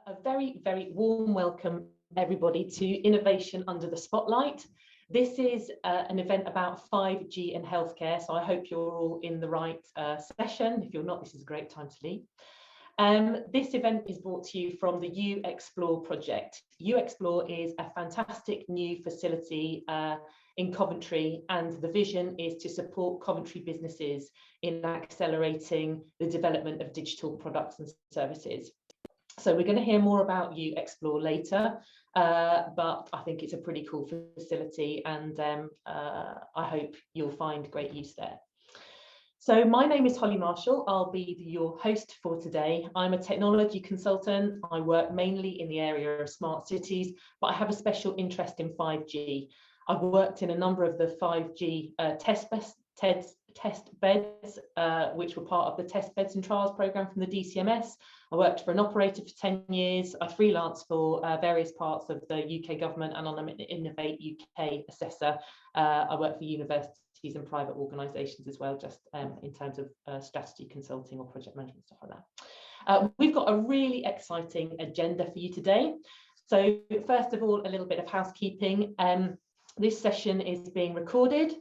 A very, very warm welcome, everybody, to Innovation Under the Spotlight. This is an event about 5G and healthcare, so I hope you're all in the right session. If you're not, this is a great time to leave. This event is brought to you from the Uxplore project. Uxplore is a fantastic new facility in Coventry, and the vision is to support Coventry businesses in accelerating the development of digital products and services. So we're going to hear more about Uxplore later, but I think it's a pretty cool facility, and I hope you'll find great use there. So my name is Holly Marshall. I'll be your host for today. I'm a technology consultant. I work mainly in the area of smart cities, but I have a special interest in 5G. I've worked in a number of the 5G test beds, which were part of the test beds and trials program from the DCMS. I worked for an operator for 10 years. I freelanced for various parts of the UK government, and I'm an Innovate UK assessor. I work for universities and private organisations as well, just in terms of strategy consulting or project management, stuff like that. We've got a really exciting agenda for you today. So first of all, a little bit of housekeeping. This session is being recorded,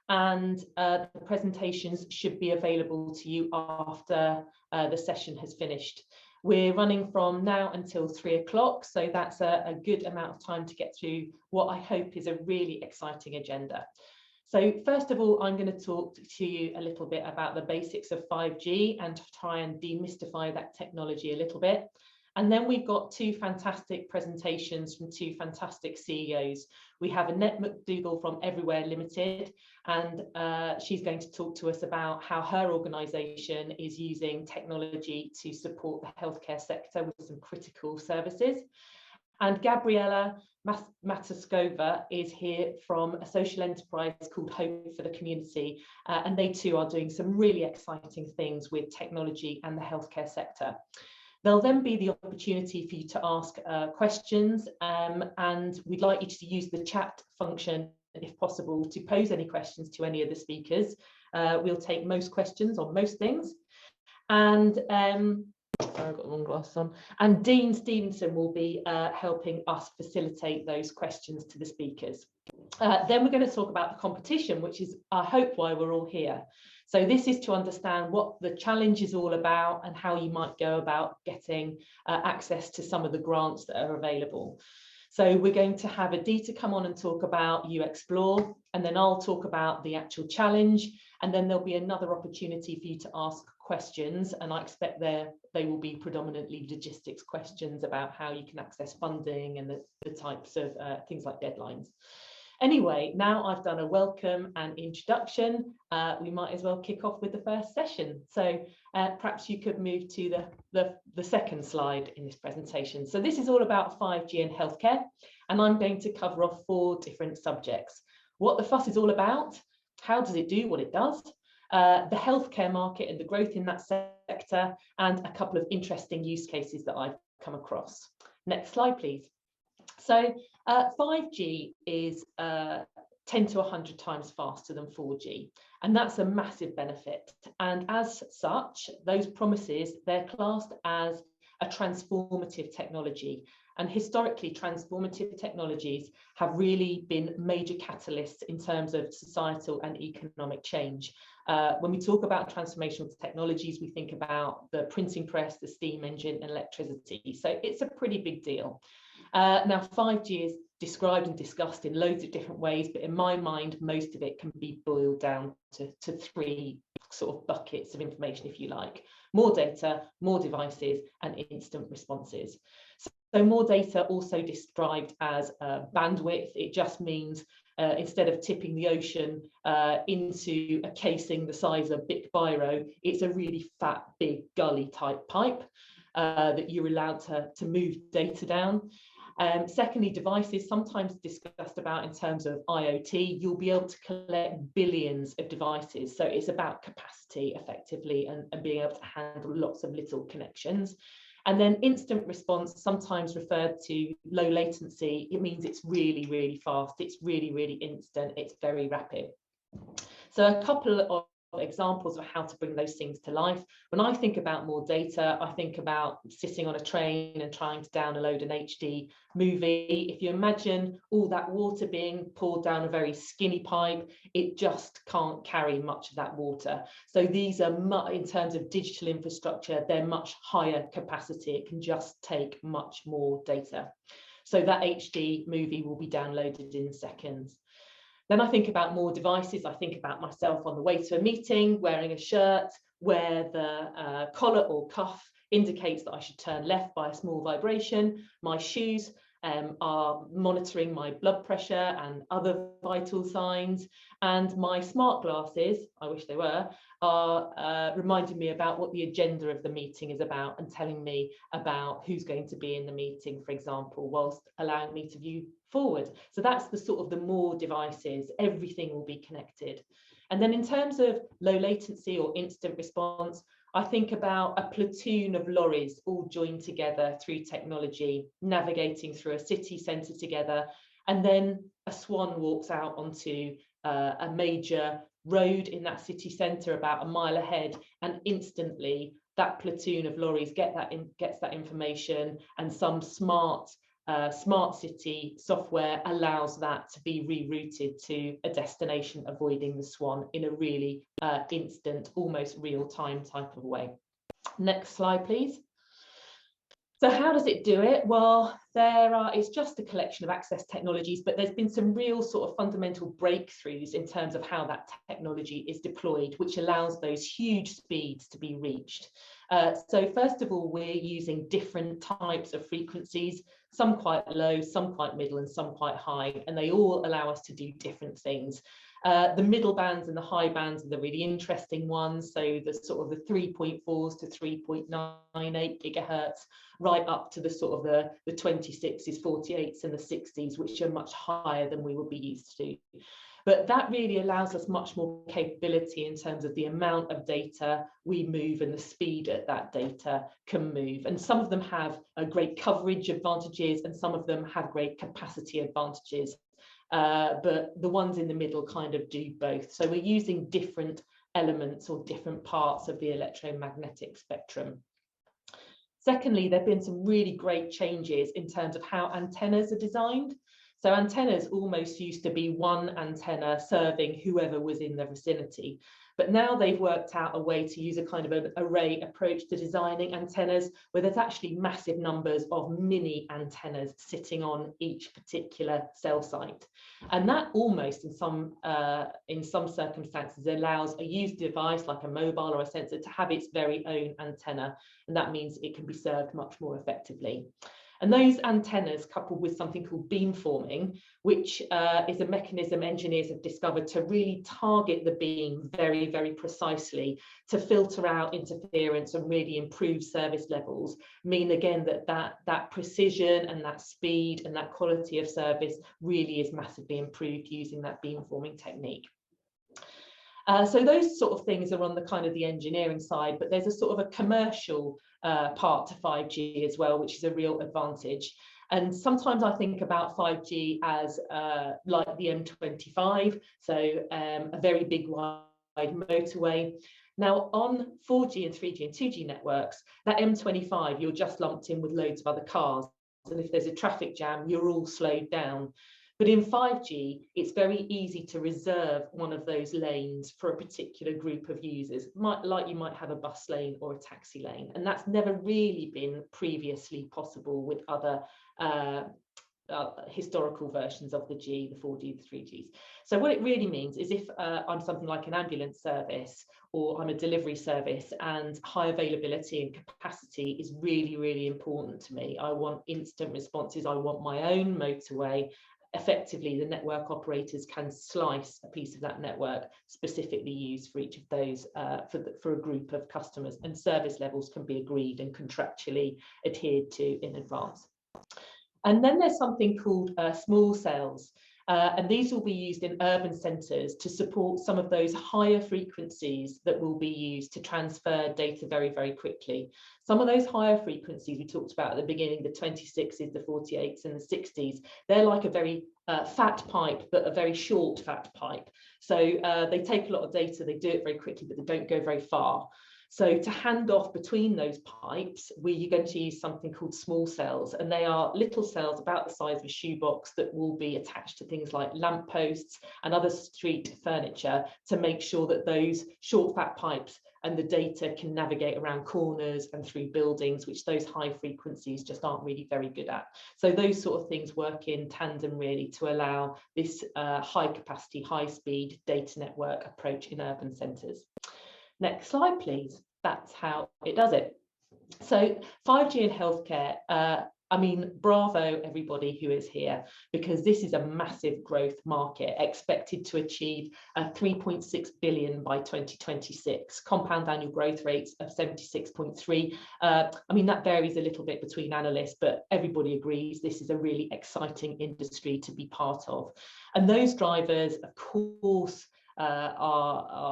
and the presentations should be available to you after the session has finished. We're running from now until 3 o'clock, so that's a good amount of time to get through what I hope is a really exciting agenda. So first of all, I'm going to talk to you a little bit about the basics of 5G and to try and demystify that technology a little bit. And then we've got two fantastic presentations from two fantastic CEOs. We have Annette McDougall from Everywhere Limited, and she's going to talk to us about how her organisation is using technology to support the healthcare sector with some critical services. And Gabriella Matuszkova is here from a social enterprise called Hope for the Community, and they too are doing some really exciting things with technology and the healthcare sector. There'll then be the opportunity for you to ask questions, and we'd like you to use the chat function, if possible, to pose any questions to any of the speakers. We'll take most questions on most things. And I've got the wrong glasses on. And Dean Stevenson will be helping us facilitate those questions to the speakers. Then we're going to talk about the competition, which is, I hope, why we're all here. So this is to understand what the challenge is all about and how you might go about getting access to some of the grants that are available. So we're going to have Adita come on and talk about Uxplore, and then I'll talk about the actual challenge, and then there'll be another opportunity for you to ask questions, and I expect they will be predominantly logistics questions about how you can access funding and the types of things like deadlines. Anyway, now I've done a welcome and introduction, we might as well kick off with the first session. So perhaps you could move to the second slide in this presentation. So this is all about 5G and healthcare, and I'm going to cover off 4 different subjects. What the fuss is all about, how does it do what it does, the healthcare market and the growth in that sector, and a couple of interesting use cases that I've come across. Next slide, please. So 5G is 10 to 100 times faster than 4G, and that's a massive benefit. And as such, those promises, they're classed as a transformative technology. And historically, transformative technologies have really been major catalysts in terms of societal and economic change. When we talk about transformational technologies, we think about the printing press, the steam engine, and electricity. So it's a pretty big deal. Now, 5G is described and discussed in loads of different ways, but in my mind, most of it can be boiled down to 3 sort of buckets of information, if you like. More data, more devices, and instant responses. So more data, also described as bandwidth. It just means instead of tipping the ocean into a casing the size of Bic Biro, it's a really fat, big gully type pipe that you're allowed to move data down. Secondly, devices, sometimes discussed about in terms of IoT. You'll be able to collect billions of devices. So it's about capacity effectively and being able to handle lots of little connections. And then instant response, sometimes referred to low latency. It means it's really, really fast. It's really, really instant. It's very rapid. So a couple examples of how to bring those things to life. When I think about more data, I think about sitting on a train and trying to download an HD movie. If you imagine all that water being poured down a very skinny pipe, it just can't carry much of that water. So these are, in terms of digital infrastructure, they're much higher capacity. It can just take much more data. So that HD movie will be downloaded in seconds. Then I think about more devices. I think about myself on the way to a meeting, wearing a shirt where the collar or cuff indicates that I should turn left by a small vibration. My shoes are monitoring my blood pressure and other vital signs. And my smart glasses, I wish they were, are reminding me about what the agenda of the meeting is about and telling me about who's going to be in the meeting, for example, whilst allowing me to view forward. So that's the sort of the more devices, everything will be connected. And then in terms of low latency or instant response, I think about a platoon of lorries all joined together through technology, navigating through a city centre together, and then a swan walks out onto a major road in that city centre about a mile ahead, and instantly that platoon of lorries gets that information, and some smart city software allows that to be rerouted to a destination, avoiding the swan in a really instant, almost real-time type of way. Next slide, please. So how does it do it? Well, it's just a collection of access technologies, but there's been some real sort of fundamental breakthroughs in terms of how that technology is deployed, which allows those huge speeds to be reached. So first of all, we're using different types of frequencies, some quite low, some quite middle, and some quite high, and they all allow us to do different things. The middle bands and the high bands are the really interesting ones. So the sort of the 3.4s to 3.98 gigahertz, right up to the sort of the 26s, 48s and the 60s, which are much higher than we would be used to. But that really allows us much more capability in terms of the amount of data we move and the speed at that data can move. And some of them have a great coverage advantages and some of them have great capacity advantages. But the ones in the middle kind of do both. So we're using different elements or different parts of the electromagnetic spectrum. Secondly, there have been some really great changes in terms of how antennas are designed. So antennas almost used to be one antenna serving whoever was in the vicinity. But now they've worked out a way to use a kind of an array approach to designing antennas, where there's actually massive numbers of mini antennas sitting on each particular cell site. And that almost in some circumstances allows a used device like a mobile or a sensor to have its very own antenna. And that means it can be served much more effectively. And those antennas, coupled with something called beamforming, which is a mechanism engineers have discovered to really target the beam very, very precisely to filter out interference and really improve service levels, mean again that precision and that speed and that quality of service really is massively improved using that beamforming technique. So those sort of things are on the kind of the engineering side, but there's a sort of a commercial part to 5G as well, which is a real advantage. And sometimes I think about 5G as like the M25, so a very big wide motorway. Now on 4G and 3G and 2G networks, that M25, you're just lumped in with loads of other cars. And if there's a traffic jam, you're all slowed down. But in 5G, it's very easy to reserve one of those lanes for a particular group of users, like you might have a bus lane or a taxi lane. And that's never really been previously possible with other historical versions of the G, the 4G, the 3Gs. So what it really means is if I'm something like an ambulance service or I'm a delivery service and high availability and capacity is really, really important to me. I want instant responses. I want my own motorway. Effectively, the network operators can slice a piece of that network specifically used for each of those for a group of customers, and service levels can be agreed and contractually adhered to in advance. And then there's something called small cells. And these will be used in urban centres to support some of those higher frequencies that will be used to transfer data very, very quickly. Some of those higher frequencies we talked about at the beginning, the 26s, the 48s and the 60s, they're like a very fat pipe, but a very short fat pipe. So they take a lot of data, they do it very quickly, but they don't go very far. So to hand off between those pipes, we're going to use something called small cells, and they are little cells about the size of a shoebox that will be attached to things like lampposts and other street furniture to make sure that those short fat pipes and the data can navigate around corners and through buildings, which those high frequencies just aren't really very good at. So those sort of things work in tandem really to allow this high capacity, high speed data network approach in urban centres. Next slide, please. That's how it does it. So 5G in healthcare, I mean, bravo everybody who is here, because this is a massive growth market expected to achieve 3.6 billion by 2026, compound annual growth rates of 76.3. I mean, that varies a little bit between analysts, but everybody agrees this is a really exciting industry to be part of. And those drivers, of course,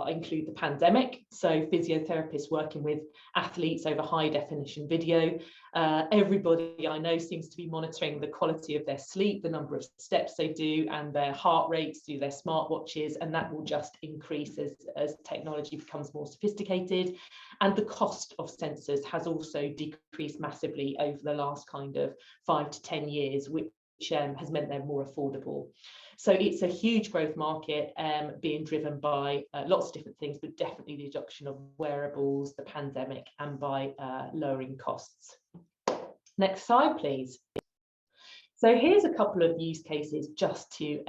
include the pandemic, so physiotherapists working with athletes over high definition video. Everybody I know seems to be monitoring the quality of their sleep, the number of steps they do, and their heart rates through their smartwatches, and that will just increase as technology becomes more sophisticated. And the cost of sensors has also decreased massively over the last kind of 5 to 10 years, which has meant they're more affordable. So it's a huge growth market being driven by lots of different things, but definitely the adoption of wearables, the pandemic, and by lowering costs. Next slide, please. So here's a couple of use cases just to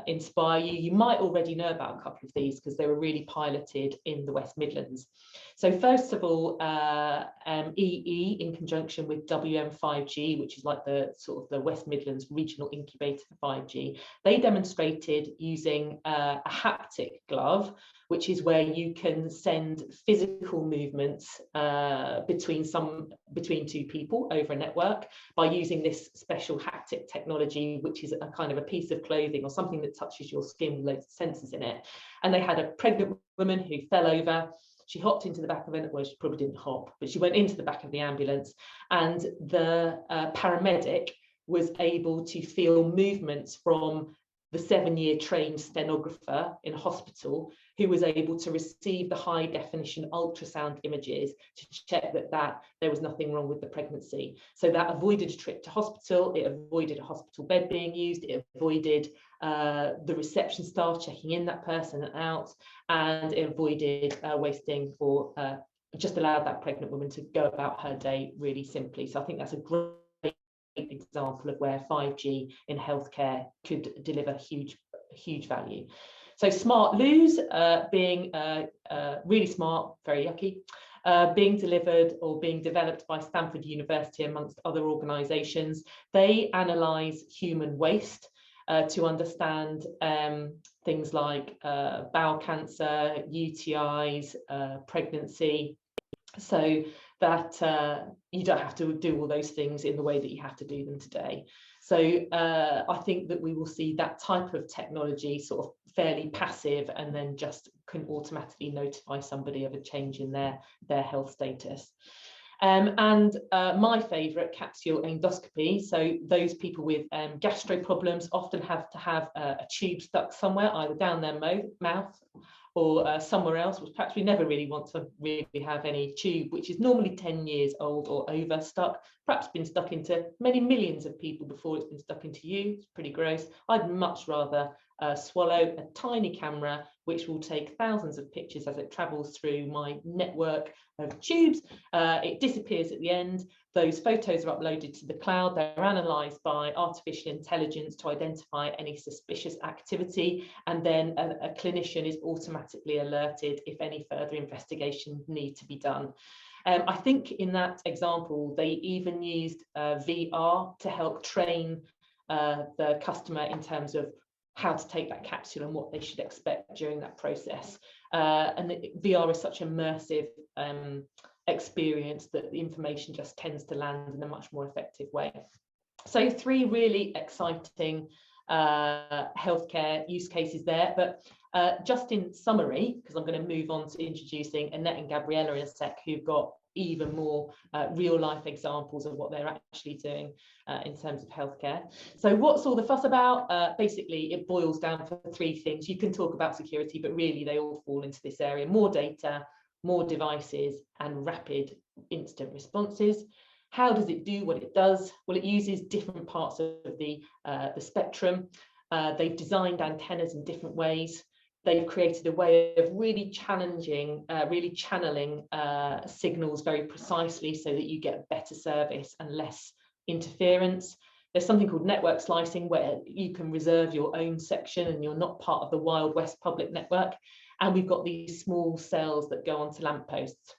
inspire you. You might already know about a couple of these because they were really piloted in the West Midlands. So first of all, EE in conjunction with WM5G, which is like the sort of the West Midlands regional incubator for 5G, they demonstrated using a haptic glove, which is where you can send physical movements between two people over a network by using this special haptic technology, which is a kind of a piece of clothing or something that touches your skin with loads of sensors in it. And they had a pregnant woman who fell over. She hopped into the back of it. Well, she probably didn't hop, but she went into the back of the ambulance, and the paramedic was able to feel movements from the 7-year trained stenographer in a hospital, who was able to receive the high definition ultrasound images to check that there was nothing wrong with the pregnancy. So that avoided a trip to hospital, it avoided a hospital bed being used, it avoided the reception staff checking in that person and out, and it avoided wasting or just allowed that pregnant woman to go about her day really simply. So I think that's a great example of where 5G in healthcare could deliver huge value. So smart loos being really smart, very yucky, being delivered or being developed by Stanford University amongst other organisations. They analyse human waste to understand things like bowel cancer, UTIs, pregnancy, so that you don't have to do all those things in the way that you have to do them today. So I think that we will see that type of technology sort of fairly passive, and then just can automatically notify somebody of a change in their health status. And my favourite, capsule endoscopy. So those people with gastro problems often have to have a tube stuck somewhere, either down their mouth or somewhere else, which perhaps we never really want to really have any tube, which is normally 10 years old or over, stuck, perhaps been stuck into many millions of people before it's been stuck into you. It's pretty gross. I'd much rather swallow a tiny camera, which will take thousands of pictures as it travels through my network of tubes. It disappears at the end. Those photos are uploaded to the cloud. They're analysed by artificial intelligence to identify any suspicious activity, and then a clinician is automatically alerted if any further investigation need to be done. I think in that example, they even used VR to help train the customer in terms of how to take that capsule and what they should expect during that process. And VR is such immersive experience that the information just tends to land in a much more effective way. So 3 really exciting healthcare use cases there. But just in summary, because I'm going to move on to introducing Annette and Gabriella in a sec, who've got even more real life examples of what they're actually doing in terms of healthcare. So what's all the fuss about? Basically, it boils down to three things. You can talk about security, but really they all fall into this area: more data, more devices, and rapid instant responses. How does it do what it does? Well, it uses different parts of the spectrum. They've designed antennas in different ways. They've created a way of really channeling signals very precisely so that you get better service and less interference. There's something called network slicing, where you can reserve your own section and you're not part of the Wild West public network. And we've got these small cells that go onto lampposts.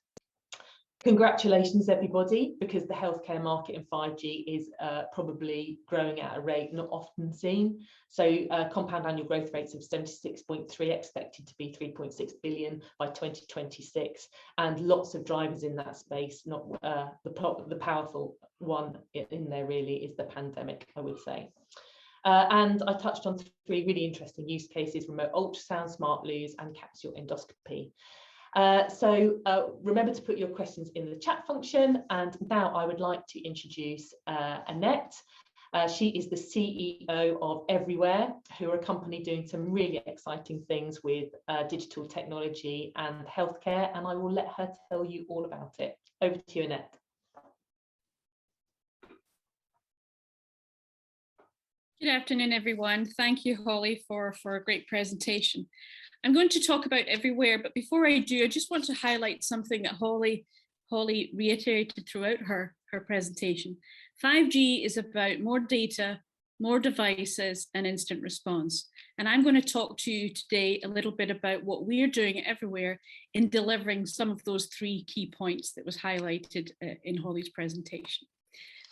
Congratulations, everybody, because the healthcare market in 5G is probably growing at a rate not often seen. So compound annual growth rates of 76.3, expected to be 3.6 billion by 2026, and lots of drivers in that space. Not the powerful one in there really is the pandemic, I would say. And I touched on three really interesting use cases: remote ultrasound, smart loos, and capsule endoscopy. So remember to put your questions in the chat function. And now I would like to introduce Annette. She is the CEO of Everywhere, who are a company doing some really exciting things with digital technology and healthcare. And I will let her tell you all about it. Over to you, Annette. Good afternoon, everyone. Thank you, Holly, for a great presentation. I'm going to talk about Everywhere, but before I do, I just want to highlight something that Holly reiterated throughout her presentation. 5G is about more data, more devices, and instant response. And I'm going to talk to you today a little bit about what we're doing at Everywhere in delivering some of those three key points that was highlighted in Holly's presentation.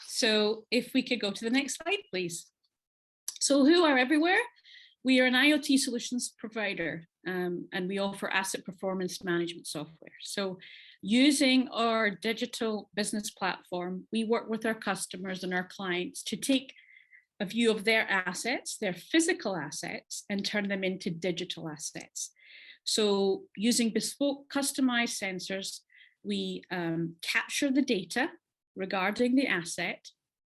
So if we could go to the next slide, please. So who are Everywhere? We are an IoT solutions provider, and we offer asset performance management software. So using our digital business platform, we work with our customers and our clients to take a view of their assets, their physical assets, and turn them into digital assets. So using bespoke customized sensors, we capture the data regarding the asset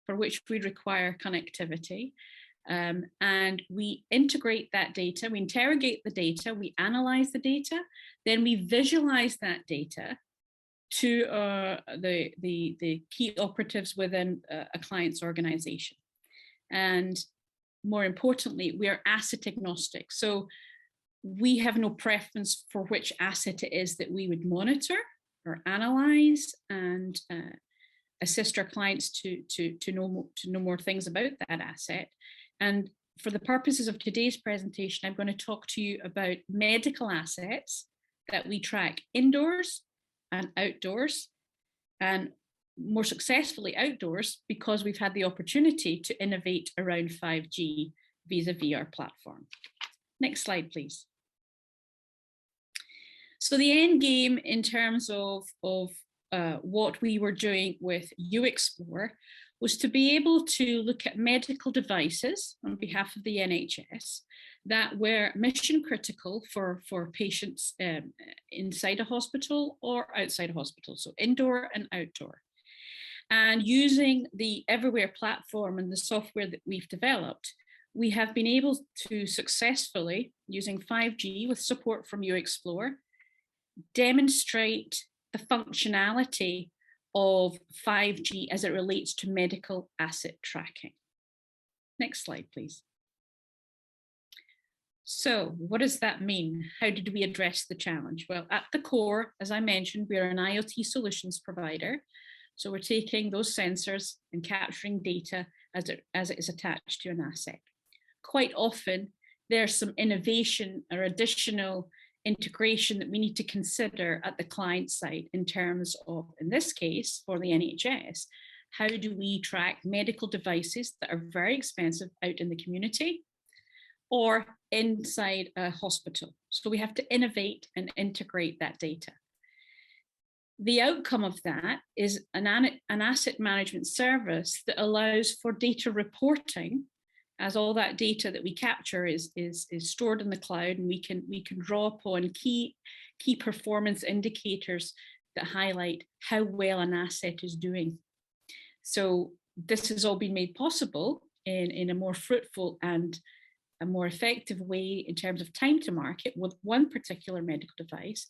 for which we require connectivity. And we integrate that data, we interrogate the data, we analyze the data, then we visualize that data to the key operatives within a client's organization. And more importantly, we are asset agnostic. So we have no preference for which asset it is that we would monitor or analyze, and assist our clients to know more things about that asset. And for the purposes of today's presentation, I'm going to talk to you about medical assets that we track indoors and outdoors, and more successfully outdoors, because we've had the opportunity to innovate around 5G vis-a-vis our platform. Next slide, please. So the end game in terms of what we were doing with Uxplore was to be able to look at medical devices on behalf of the NHS that were mission critical for patients inside a hospital or outside a hospital, so indoor and outdoor. And using the Everywhere platform and the software that we've developed, we have been able to successfully, using 5G with support from Uxplore, demonstrate the functionality of 5G as it relates to medical asset tracking. Next slide, please. So what does that mean? How did we address the challenge? Well, at the core, as I mentioned, we are an IoT solutions provider. So we're taking those sensors and capturing data as it is attached to an asset. Quite often, there's some innovation or additional integration that we need to consider at the client side in terms of, in this case, for the NHS, how do we track medical devices that are very expensive out in the community or inside a hospital? So we have to innovate and integrate that data. The outcome of that is an asset management service that allows for data reporting as all that data that we capture is stored in the cloud, and we can draw upon key performance indicators that highlight how well an asset is doing. So this has all been made possible in a more fruitful and a more effective way in terms of time to market with one particular medical device,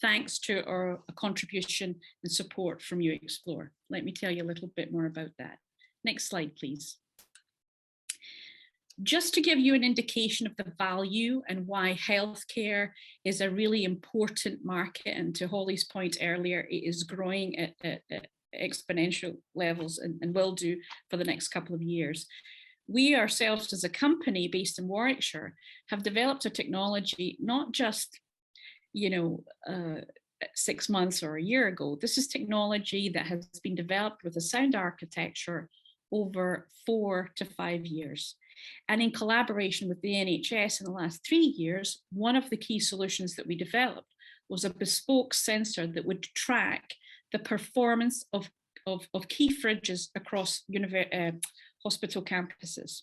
thanks to our contribution and support from Uxplore. Let me tell you a little bit more about that. Next slide, please. Just to give you an indication of the value and why healthcare is a really important market, and to Holly's point earlier, it is growing at exponential levels and will do for the next couple of years. We ourselves as a company based in Warwickshire have developed a technology not just 6 months or a year ago. This is technology that has been developed with a sound architecture over 4 to 5 years. And in collaboration with the NHS in the last 3 years, one of the key solutions that we developed was a bespoke sensor that would track the performance of key fridges across hospital campuses.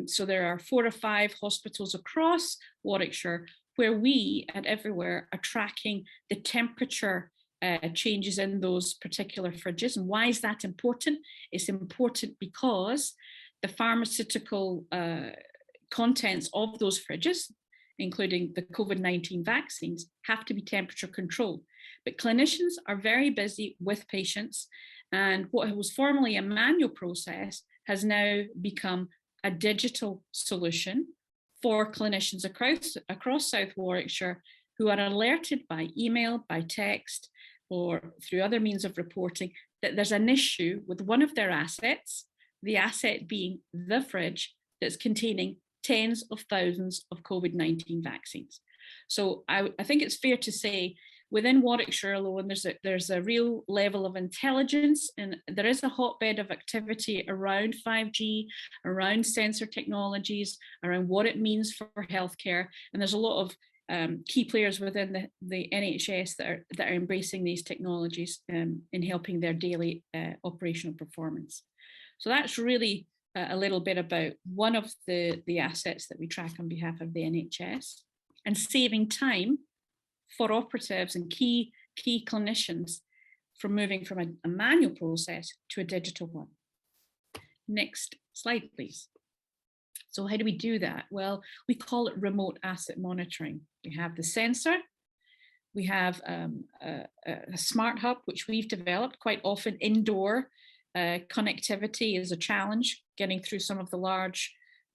So there are 4 or 5 hospitals across Warwickshire where we at Everywhere are tracking the temperature changes in those particular fridges. And why is that important? It's important because the pharmaceutical contents of those fridges, including the COVID-19 vaccines, have to be temperature controlled. But clinicians are very busy with patients, and what was formerly a manual process has now become a digital solution for clinicians across South Warwickshire who are alerted by email, by text, or through other means of reporting that there's an issue with one of their assets, the asset being the fridge that's containing tens of thousands of COVID-19 vaccines. So I think it's fair to say within Warwickshire alone, there's a real level of intelligence, and there is a hotbed of activity around 5G, around sensor technologies, around what it means for healthcare. And there's a lot of key players within the NHS that are embracing these technologies in helping their daily operational performance. So that's really a little bit about one of the assets that we track on behalf of the NHS, and saving time for operatives and key clinicians from moving from a manual process to a digital one. Next slide, please. So how do we do that? Well, we call it remote asset monitoring. We have the sensor, we have a smart hub, which we've developed. Quite often indoor connectivity is a challenge, getting through some of the large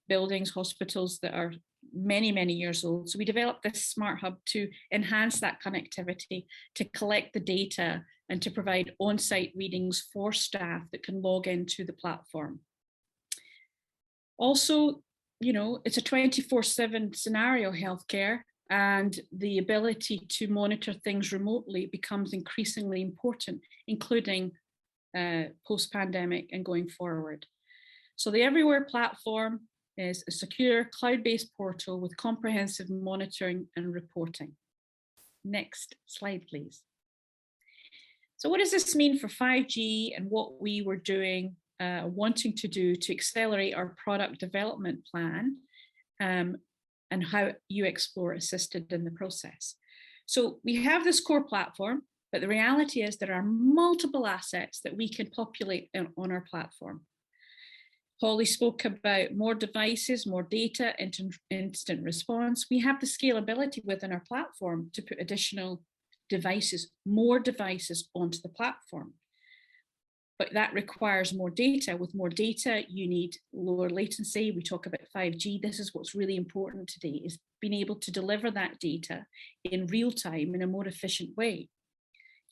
buildings, hospitals that are many, many years old. So we developed this smart hub to enhance that connectivity, to collect the data, and to provide on-site readings for staff that can log into the platform. Also, it's a 24/7 scenario healthcare, and the ability to monitor things remotely becomes increasingly important, including post-pandemic and going forward. So the Everywhere platform is a secure cloud-based portal with comprehensive monitoring and reporting. Next slide, please. So what does this mean for 5G and what we were doing, wanting to do to accelerate our product development plan, and how Uxplore assisted in the process? So we have this core platform, but the reality is there are multiple assets that we can populate on our platform. Holly spoke about more devices, more data, instant response. We have the scalability within our platform to put additional devices, more devices onto the platform. But that requires more data. With more data, you need lower latency. We talk about 5G. This is what's really important today, is being able to deliver that data in real time in a more efficient way,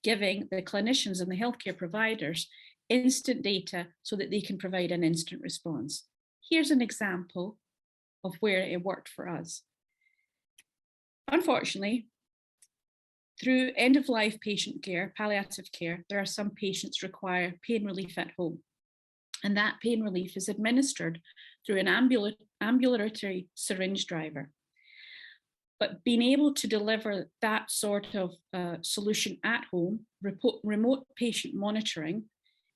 giving the clinicians and the healthcare providers instant data so that they can provide an instant response. Here's an example of where it worked for us. Unfortunately, through end-of-life patient care, palliative care, there are some patients require pain relief at home. And that pain relief is administered through an ambulatory syringe driver. But being able to deliver that sort of solution at home, remote patient monitoring,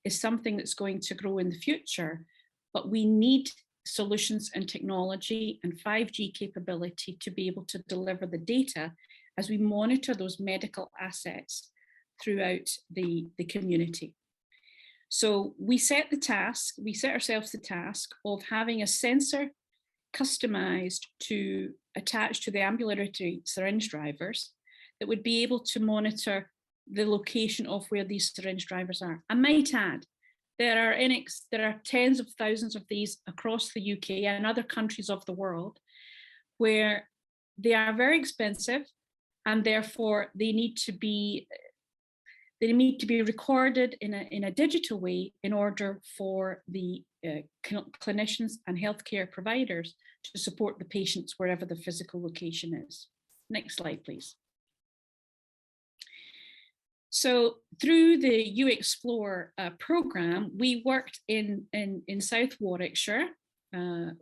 is something that's going to grow in the future, but we need solutions and technology and 5G capability to be able to deliver the data as we monitor those medical assets throughout the community. So we set ourselves the task of having a sensor customized to attach to the ambulatory syringe drivers that would be able to monitor the location of where these syringe drivers are. I might add, there are tens of thousands of these across the UK and other countries of the world where they are very expensive, and therefore they need to be recorded in a digital way in order for the clinicians and healthcare providers to support the patients wherever the physical location is. Next slide, please. So through the Uxplore program, we worked in South Warwickshire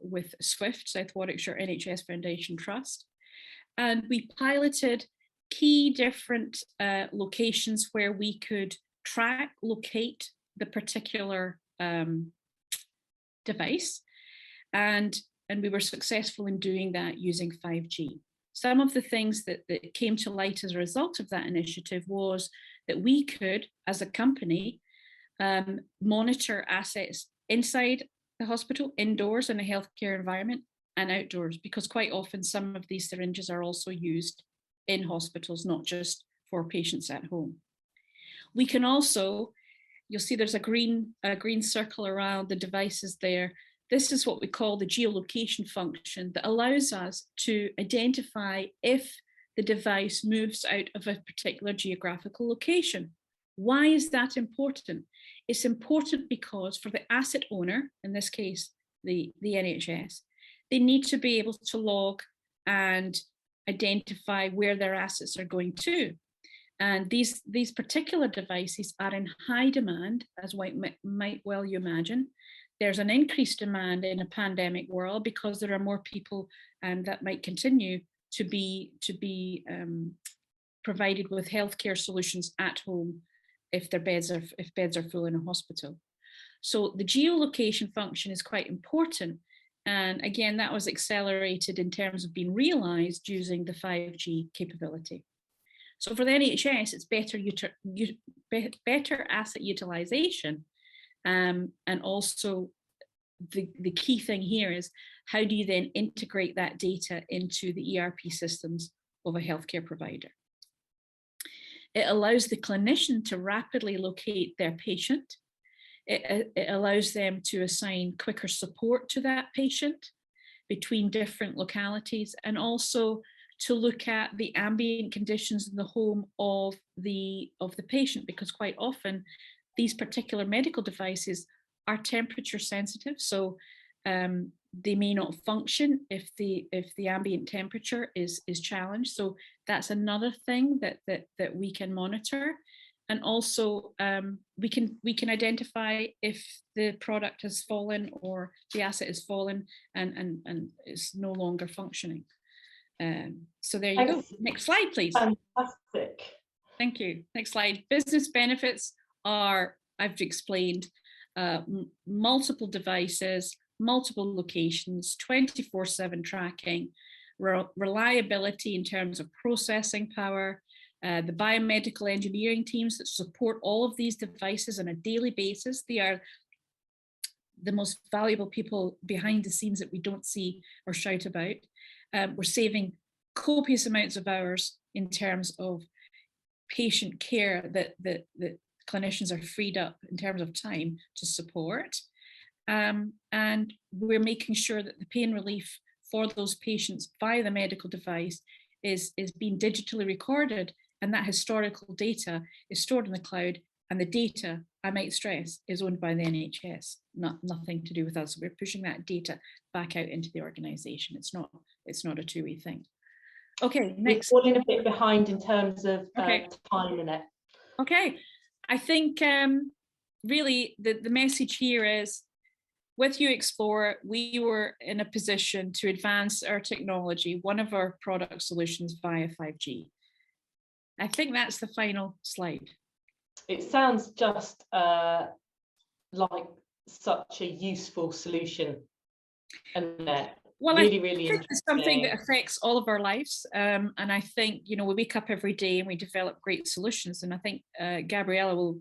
with SWIFT, South Warwickshire NHS Foundation Trust, and we piloted key different locations where we could locate the particular device, and we were successful in doing that using 5G. Some of the things that came to light as a result of that initiative was that we could, as a company, monitor assets inside the hospital, indoors in a healthcare environment, and outdoors, because quite often some of these syringes are also used in hospitals, not just for patients at home. We can also, you'll see there's a green circle around the devices there. This is what we call the geolocation function that allows us to identify if the device moves out of a particular geographical location. Why is that important? It's important because for the asset owner, in this case, the NHS, they need to be able to log and identify where their assets are going to. And these particular devices are in high demand, as might well you imagine. There's an increased demand in a pandemic world because there are more people that might continue to be provided with healthcare solutions at home if beds are full in a hospital. So the geolocation function is quite important. And again, that was accelerated in terms of being realized using the 5G capability. So for the NHS, it's better asset utilization. And also the key thing here is how do you then integrate that data into the ERP systems of a healthcare provider? It allows the clinician to rapidly locate their patient. It allows them to assign quicker support to that patient between different localities, and also to look at the ambient conditions in the home of the patient, because quite often these particular medical devices are temperature sensitive, so they may not function if the ambient temperature is challenged. So that's another thing that we can monitor. And also we can identify if the product has fallen or the asset has fallen and is no longer functioning. So there you go. Next slide, please. Fantastic. Thank you. Next slide. Business benefits are, I've explained, multiple devices, multiple locations, 24/7 tracking, reliability in terms of processing power, the biomedical engineering teams that support all of these devices on a daily basis. They are the most valuable people behind the scenes that we don't see or shout about. We're saving copious amounts of hours in terms of patient care that clinicians are freed up in terms of time to support. And we're making sure that the pain relief for those patients via the medical device is being digitally recorded, and that historical data is stored in the cloud, and the data, I might stress, is owned by the NHS, nothing to do with us. We're pushing that data back out into the organisation. It's not a two-way thing. Okay, next. We're falling a bit behind in terms of time in it. Okay, I think really the message here is, with Uxplore, we were in a position to advance our technology, one of our product solutions, via 5G. I think that's the final slide. It sounds just like such a useful solution. Annette? Well, Really, I really think it's something that interesting. affects all of our lives. And I think, you know, we wake up every day and we develop great solutions. And I think Gabriella will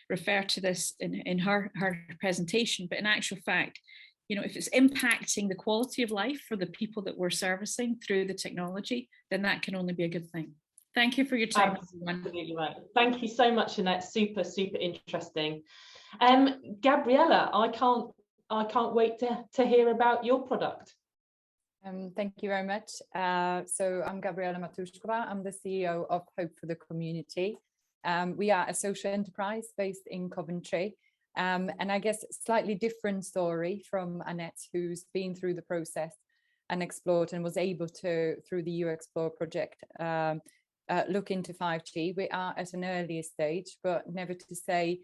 refer to this in her presentation. But in actual fact, you know, if it's impacting the quality of life for the people that we're servicing through the technology, then that can only be a good thing. Thank you for your time, everyone. Absolutely right. Thank you so much, Annette. Super, super interesting. Gabriella, I can't wait to hear about your product. Thank you very much. So I'm Gabriella Matuszkova. I'm the CEO of Hope for the Community. We are a social enterprise based in Coventry. And I guess slightly different story from Annette, who's been through the process and explored and was able to, through the Uxplore project, look into 5G. We are at an earlier stage, but never to say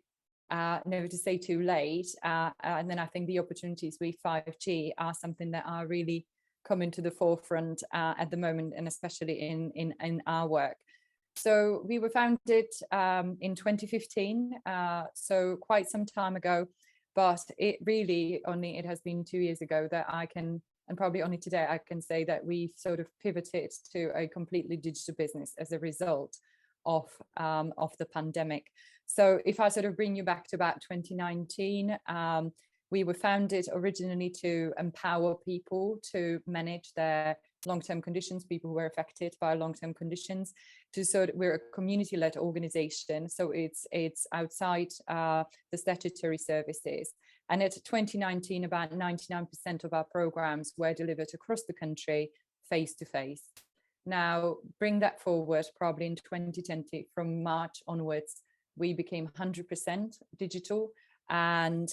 too late. And then I think the opportunities with 5G are something that are really coming to the forefront at the moment, and especially in our work. So we were founded in 2015, so quite some time ago, but it has been 2 years ago that I can, and probably only today I can say that we've sort of pivoted to a completely digital business as a result of the pandemic. So if I sort of bring you back to about 2019, we were founded originally to empower people to manage their long-term conditions, people who were affected by long-term conditions. We're a community-led organization, so it's outside the statutory services. And at 2019, about 99% of our programs were delivered across the country face-to-face. Now, bring that forward, probably in 2020, from March onwards, we became 100% digital. And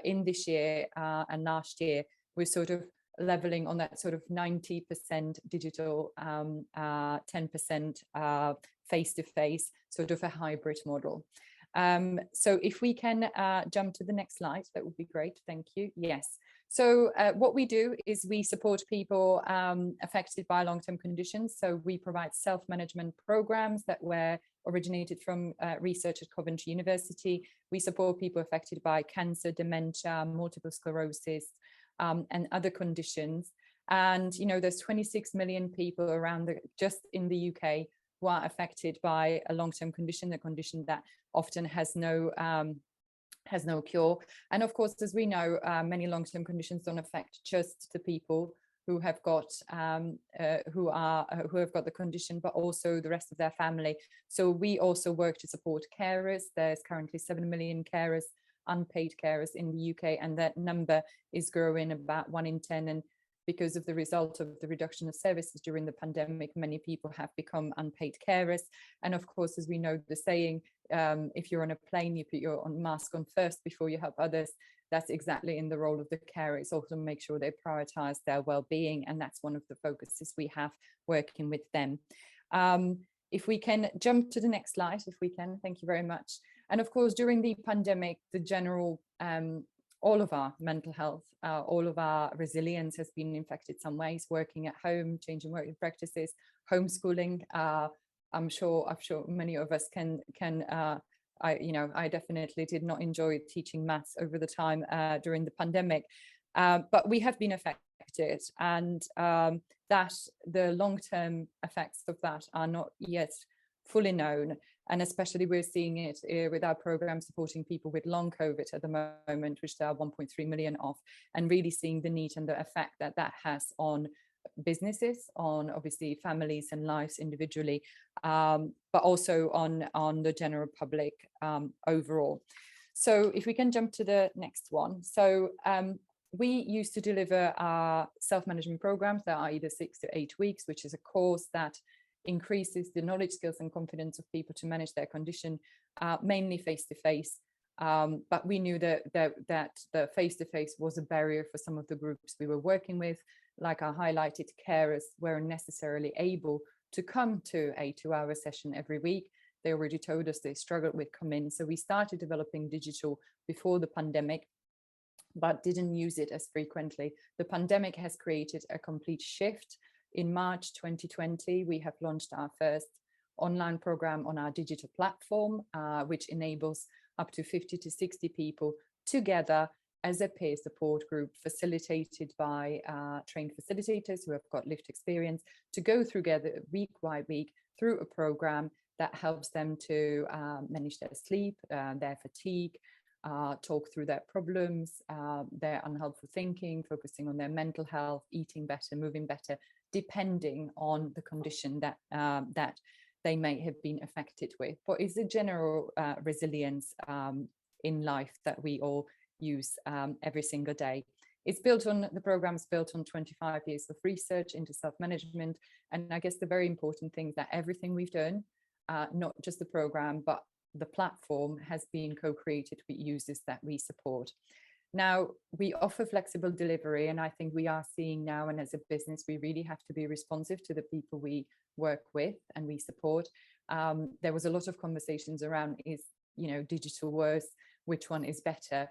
in this year and last year, we're sort of leveling on that sort of 90% digital, 10% face-to-face, sort of a hybrid model. So if we can jump to the next slide, that would be great. Thank you. Yes. So what we do is we support people affected by long-term conditions. So we provide self-management programs that were originated from research at Coventry University. We support people affected by cancer, dementia, multiple sclerosis, and other conditions. And, you know, there's 26 million people just in the UK who are affected by a long-term condition, a condition that often has no cure. And of course, as we know, many long-term conditions don't affect just the people who have got the condition, but also the rest of their family. So we also work to support carers. There's currently 7 million carers, unpaid carers in the UK, and that number is growing about 1 in 10. And because of the result of the reduction of services during the pandemic, many people have become unpaid carers. And of course, as we know the saying, if you're on a plane, you put your mask on first before you help others. That's exactly in the role of the carer. It's also make sure they prioritize their well-being, and that's one of the focuses we have working with them. If we can jump to the next slide, if we can, thank you very much. And of course, during the pandemic, the general, all of our mental health, all of our resilience has been affected some ways, working at home, changing working practices, homeschooling. I'm sure many of us can I definitely did not enjoy teaching maths over the time during the pandemic, but we have been affected, and that the long-term effects of that are not yet fully known. And especially we're seeing it with our program supporting people with long COVID at the moment, which there are 1.3 million of, and really seeing the need and the effect that that has on businesses, on obviously families and lives individually, but also on the general public overall. So if we can jump to the next one. So we used to deliver our self-management programs that are either 6 to 8 weeks, which is a course that increases the knowledge, skills and confidence of people to manage their condition, mainly face-to-face. But we knew that the face-to-face was a barrier for some of the groups we were working with, like our highlighted carers weren't necessarily able to come to a 2-hour session every week. They already told us they struggled with coming. So we started developing digital before the pandemic, but didn't use it as frequently. The pandemic has created a complete shift. In March 2020, we have launched our first online program on our digital platform, which enables up to 50 to 60 people together as a peer support group facilitated by trained facilitators who have got lived experience, to go together week by week through a program that helps them to manage their sleep, their fatigue, talk through their problems, their unhelpful thinking, focusing on their mental health, eating better, moving better, depending on the condition that that they may have been affected with. But it's a general resilience in life that we all use every single day. It's built on, the program's built on 25 years of research into self-management. And I guess the very important thing is that everything we've done, not just the program, but the platform, has been co-created with users that we support. Now, we offer flexible delivery, and I think we are seeing now, and as a business, we really have to be responsive to the people we work with and we support. There was a lot of conversations around, is, you know, digital worse, which one is better?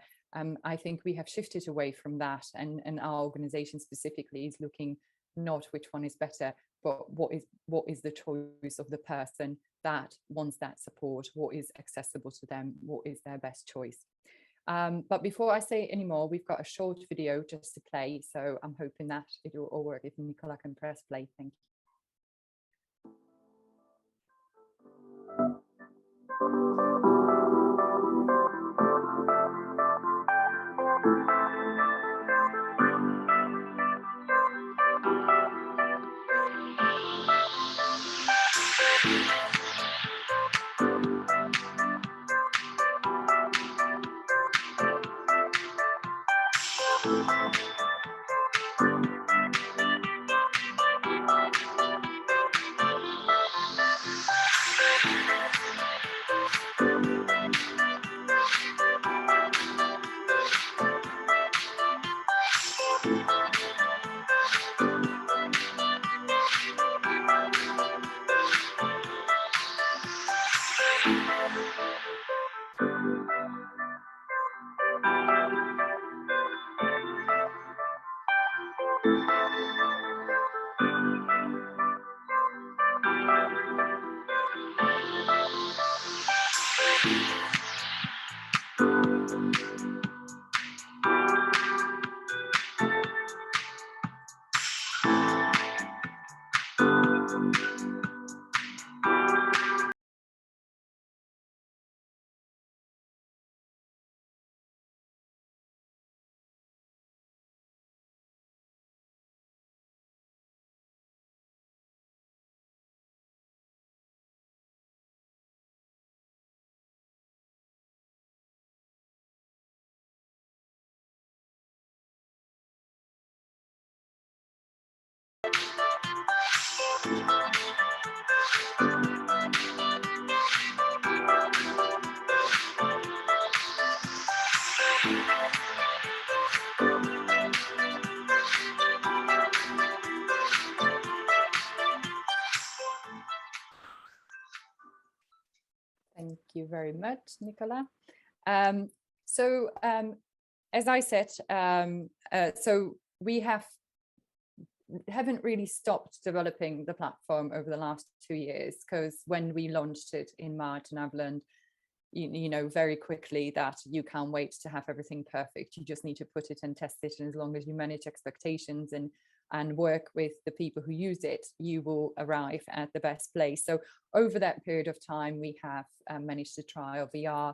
I think we have shifted away from that, and our organization specifically is looking not which one is better, but what is the choice of the person that wants that support, what is accessible to them, what is their best choice. But before I say any more, we've got a short video just to play, so I'm hoping that it will all work. If Nicola can press play, thank you. Thank you very much, Nicola. As I said, so we haven't really stopped developing the platform over the last 2 years, because when we launched it in March, and I've learned, you know, very quickly that you can't wait to have everything perfect. You just need to put it and test it, and as long as you manage expectations and work with the people who use it, you will arrive at the best place. So over that period of time, we have managed to trial VR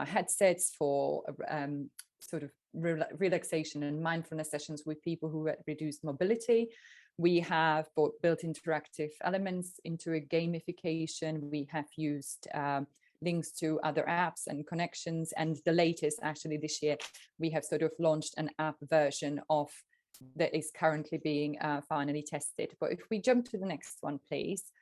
headsets for sort of relaxation and mindfulness sessions with people who had reduced mobility. We have built interactive elements into a gamification. We have used links to other apps and connections. And the latest, actually this year, we have sort of launched an app version of that is currently being finally tested. But if we jump to the next one, please.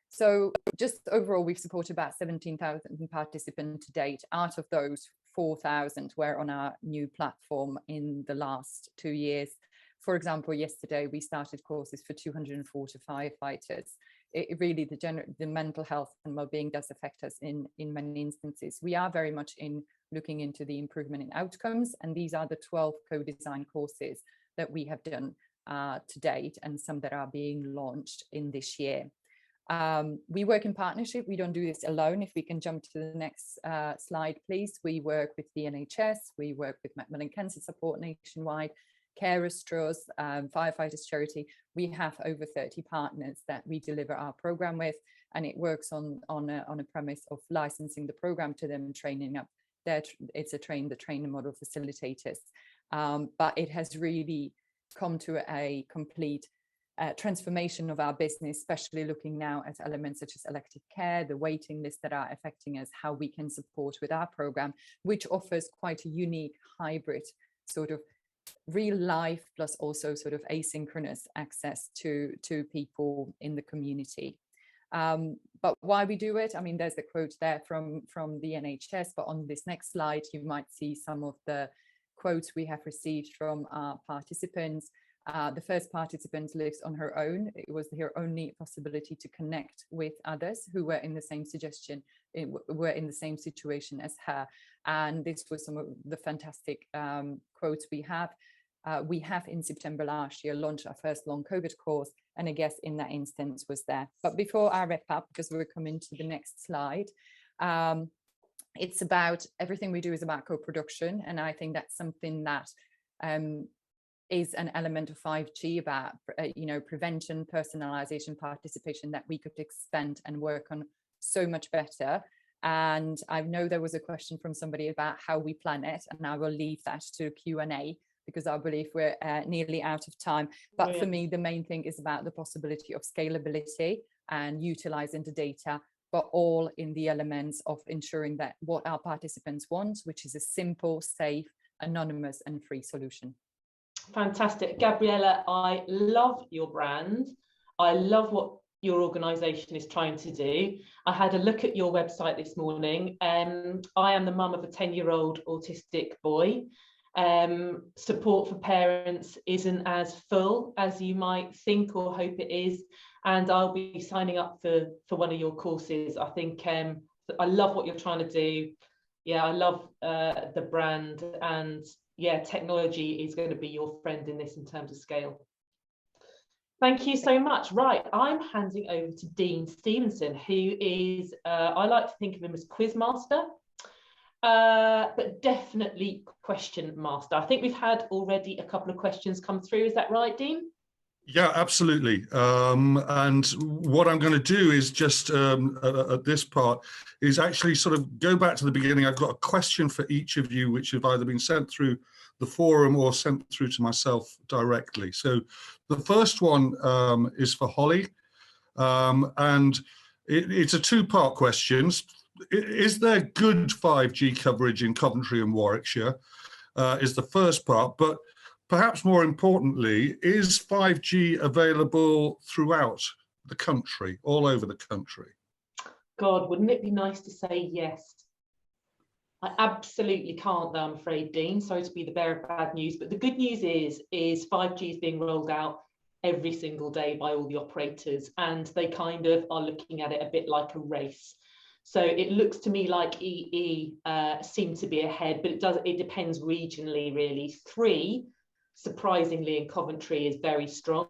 So just overall, we've supported about 17,000 participants to date. Out of those, 4,000 were on our new platform in the last 2 years. For example, yesterday we started courses for 240 firefighters. It really, the mental health and well-being does affect us in many instances. We are very much looking into the improvement in outcomes, and these are the 12 co-designed courses that we have done to date, and some that are being launched in this year. We work in partnership. We don't do this alone. If we can jump to the next slide, please. We work with the NHS. We work with Macmillan Cancer Support nationwide, Carers Trust, Firefighters Charity. We have over 30 partners that we deliver our program with, and it works on a premise of licensing the program to them, training up it's the trainer model facilitators. But it has really come to a complete transformation of our business, especially looking now at elements such as elective care, the waiting lists that are affecting us, how we can support with our program, which offers quite a unique hybrid sort of real life plus also sort of asynchronous access to people in the community. But why we do it, I mean, there's the quote there from the NHS, but on this next slide, you might see some of the quotes we have received from our participants. The first participant lives on her own. It was her only possibility to connect with others who were in the same were in the same situation as her. And this was some of the fantastic quotes we have. We have in September last year launched our first long COVID course, and I guess in that instance was there. But before I wrap up, because we're coming to the next slide, it's about everything we do is about co-production, and I think that's something that is an element of 5G about prevention, personalization, participation that we could expand and work on so much better. And I know there was a question from somebody about how we plan it, and I will leave that to Q&A because I believe we're nearly out of time. But for me, the main thing is about the possibility of scalability and utilizing the data, but all in the elements of ensuring that what our participants want, which is a simple, safe, anonymous and free solution. Fantastic. Gabriella, I love your brand. I love what your organisation is trying to do. I had a look at your website this morning. I am the mum of a 10-year-old autistic boy. Support for parents isn't as full as you might think or hope it is, and I'll be signing up for one of your courses. I think I love what you're trying to do. Yeah, I love the brand, and yeah, technology is going to be your friend in this in terms of scale. Thank you so much. Right, I'm handing over to Dean Stevenson, who is, I like to think of him as Quizmaster, but definitely question master. I think we've had already a couple of questions come through. Is that right, Dean? Yeah, absolutely. And what I'm going to do is just at this part is actually sort of go back to the beginning. I've got a question for each of you, which have either been sent through the forum or sent through to myself directly. So the first one is for Holly, and it's a two-part question. Is there good 5G coverage in Coventry and Warwickshire? Is the first part, but perhaps more importantly, is 5G available throughout the country, all over the country? God, wouldn't it be nice to say yes? I absolutely can't though, I'm afraid, Dean. Sorry to be the bearer of bad news, but the good news is 5G is being rolled out every single day by all the operators, and they kind of are looking at it a bit like a race. So it looks to me like EE seem to be ahead, but it depends regionally, really. 3, surprisingly, in Coventry is very strong,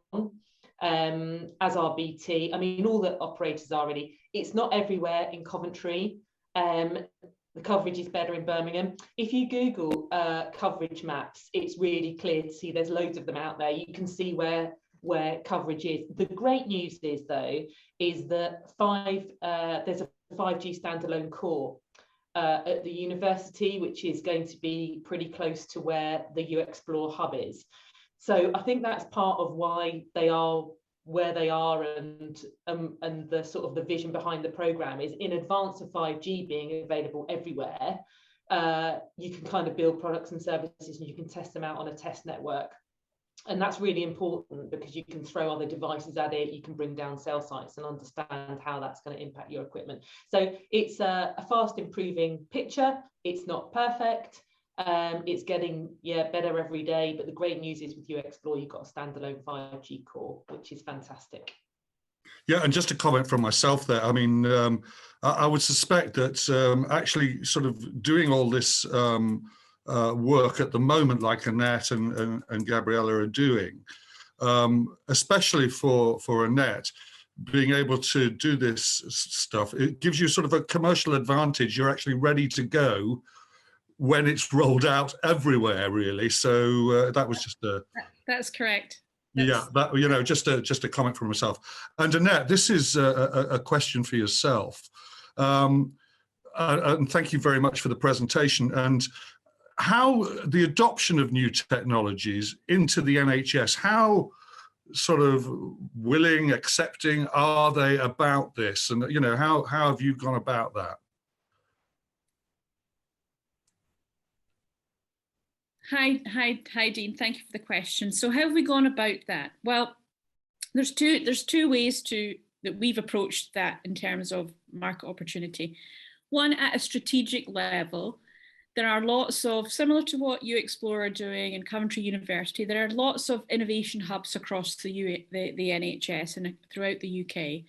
as are BT. I mean, all the operators are really. It's not everywhere in Coventry. The coverage is better in Birmingham. If you Google coverage maps, it's really clear to see there's loads of them out there. You can see where coverage is. The great news is, though, is that there's a 5G standalone core at the university, which is going to be pretty close to where the Uxplore hub is. So I think that's part of why they are where they are, and the sort of the vision behind the program is in advance of 5G being available everywhere, you can kind of build products and services and you can test them out on a test network. And that's really important because you can throw other devices at it, you can bring down cell sites and understand how that's going to impact your equipment. So it's a fast improving picture. It's not perfect. It's getting better every day. But the great news is with Uxplore, you've got a standalone 5G core, which is fantastic. Yeah, and just a comment from myself there. I mean, I would suspect that actually sort of doing all this work at the moment, like Annette and Gabriella are doing, especially for Annette, being able to do this stuff, it gives you sort of a commercial advantage. You're actually ready to go when it's rolled out everywhere, really. So that was just a... That's correct. Yeah, that, you know, just a comment from myself. And Annette, this is a question for yourself. And thank you very much for the presentation. And how the adoption of new technologies into the NHS, how sort of willing, accepting are they about this? And, you know, how have you gone about that? Hi, Dean. Thank you for the question. So how have we gone about that? Well, there's two ways that we've approached that in terms of market opportunity. One, at a strategic level, there are lots of, similar to what Uxplore are doing in Coventry University, there are lots of innovation hubs across the NHS and throughout the UK.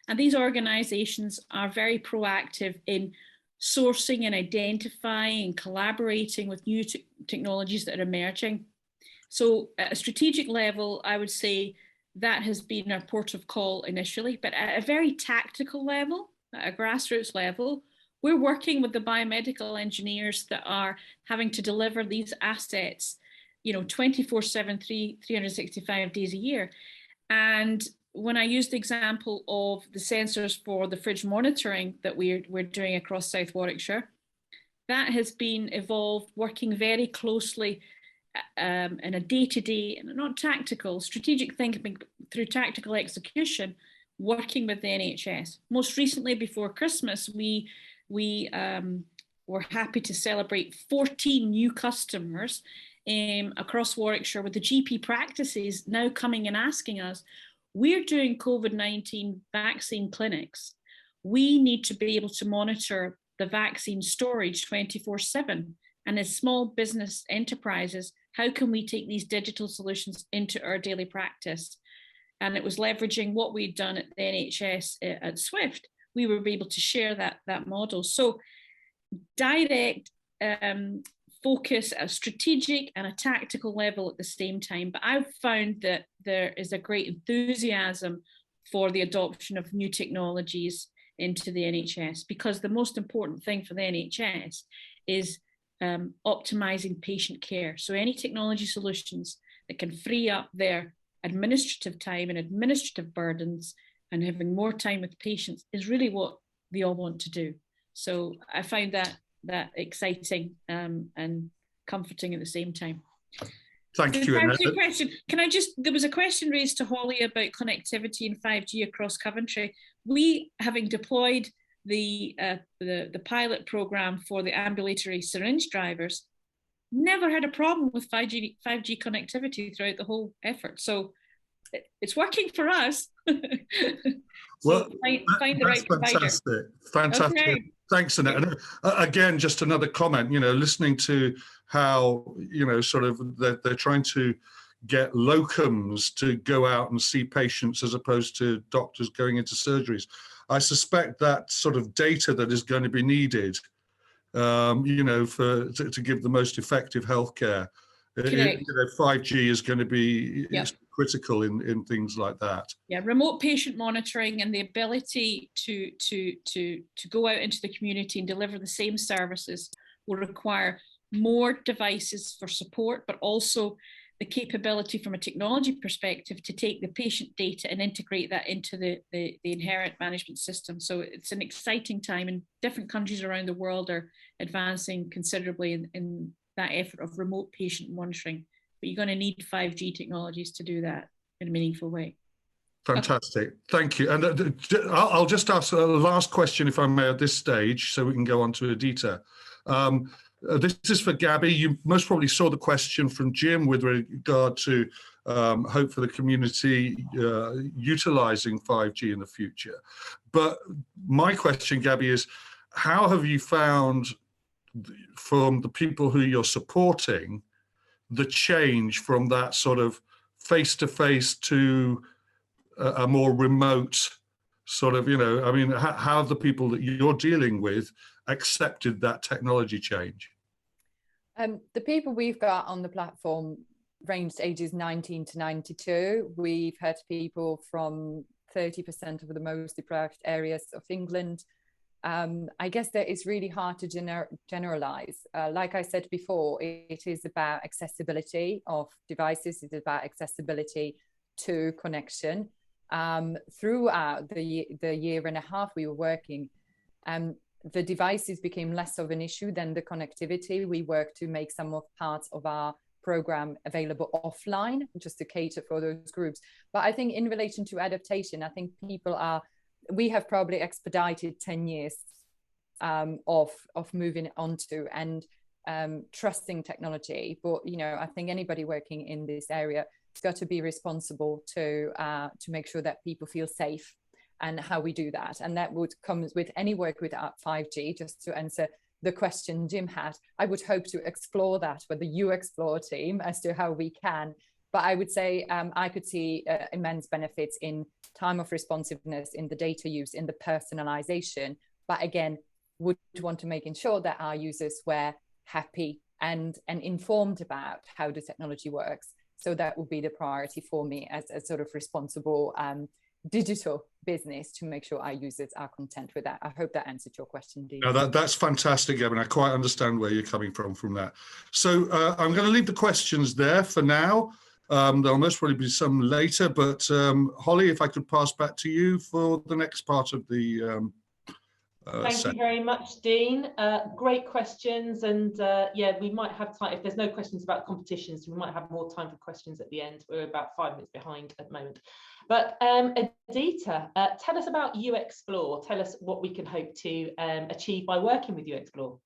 And these organisations are very proactive in sourcing and identifying and collaborating with new technologies that are emerging. So at a strategic level, I would say that has been our port of call initially, but at a very tactical level, at a grassroots level, we're working with the biomedical engineers that are having to deliver these assets, you know, 24/7, 365 days a year. And when I used the example of the sensors for the fridge monitoring that we're doing across South Warwickshire, that has been evolved working very closely in a day-to-day, and not tactical, strategic thinking through tactical execution, working with the NHS. Most recently, before Christmas, we were happy to celebrate 14 new customers across Warwickshire, with the GP practices now coming and asking us, we're doing COVID-19 vaccine clinics. We need to be able to monitor the vaccine storage 24/7. And as small business enterprises, how can we take these digital solutions into our daily practice? And it was leveraging what we'd done at the NHS at Swift. We were able to share that model. So direct focus at a strategic and a tactical level at the same time. But I've found that there is a great enthusiasm for the adoption of new technologies into the NHS, because the most important thing for the NHS is optimizing patient care. So any technology solutions that can free up their administrative time and administrative burdens and having more time with patients is really what they all want to do. So I find that exciting and comforting at the same time. Thank you. Question. Can I just, there was a question raised to Holly about connectivity and 5G across Coventry. We, having deployed the pilot program for the ambulatory syringe drivers, never had a problem with 5G connectivity throughout the whole effort. So it's working for us. Well, find the right provider. Fantastic. Okay. Thanks, Annette. And again, just another comment, you know, listening to how, you know, sort of they're trying to get locums to go out and see patients as opposed to doctors going into surgeries. I suspect that sort of data that is going to be needed, you know, to give the most effective healthcare. You know, 5G is going to be critical in things like that. Yeah, remote patient monitoring and the ability to go out into the community and deliver the same services will require more devices for support, but also the capability from a technology perspective to take the patient data and integrate that into the inherent management system. So it's an exciting time, and different countries around the world are advancing considerably in that effort of remote patient monitoring. But you're going to need 5G technologies to do that in a meaningful way. Fantastic. Okay. Thank you. And I'll just ask a last question, if I may, at this stage, so we can go on to Adita. This is for Gabby. You most probably saw the question from Jim with regard to hope for the community utilising 5G in the future. But my question, Gabby, is how have you found from the people who you're supporting the change from that sort of face-to-face to a more remote sort of, you know, I mean, how have the people that you're dealing with accepted that technology change? The people we've got on the platform ranged ages 19 to 92. We've had people from 30% of the most deprived areas of England. I guess that it's really hard to generalize. Like I said before, it is about accessibility of devices. It is about accessibility to connection. Throughout the year and a half we were working, the devices became less of an issue than the connectivity. We worked to make some of parts of our program available offline, just to cater for those groups. But I think in relation to adaptation, I think we have probably expedited 10 years of moving onto and trusting technology. But I think anybody working in this area has got to be responsible to make sure that people feel safe, and how we do that. And that would come with any work with 5G. Just to answer the question Jim had, I would hope to explore that with the Uxplore team as to how we can. But I would say I could see immense benefits in time of responsiveness, in the data use, in the personalization. But again, would want to make sure that our users were happy and informed about how the technology works. So that would be the priority for me as a sort of responsible digital business, to make sure our users are content with that. I hope that answered your question, Dean. No, that's fantastic, Evan. I quite understand where you're coming from that. So I'm going to leave the questions there for now. There'll most probably be some later, but Holly, if I could pass back to you for the next part of the Thank you very much, Dean. Great questions, and yeah, we might have time. If there's no questions about competitions, we might have more time for questions at the end. We're about 5 minutes behind at the moment. But Adita, tell us about Uxplore. Tell us what we can hope to achieve by working with Uxplore.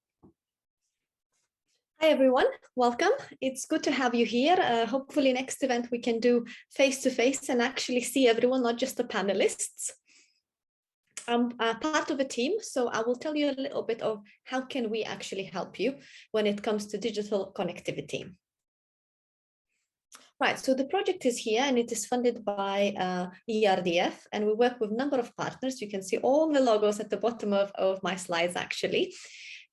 Hi everyone, welcome. It's good to have you here. Hopefully next event we can do face-to-face and actually see everyone, not just the panelists. I'm part of a team, so I will tell you a little bit of how can we actually help you when it comes to digital connectivity. Right, so the project is here and it is funded by ERDF, and we work with a number of partners. You can see all the logos at the bottom of my slides actually.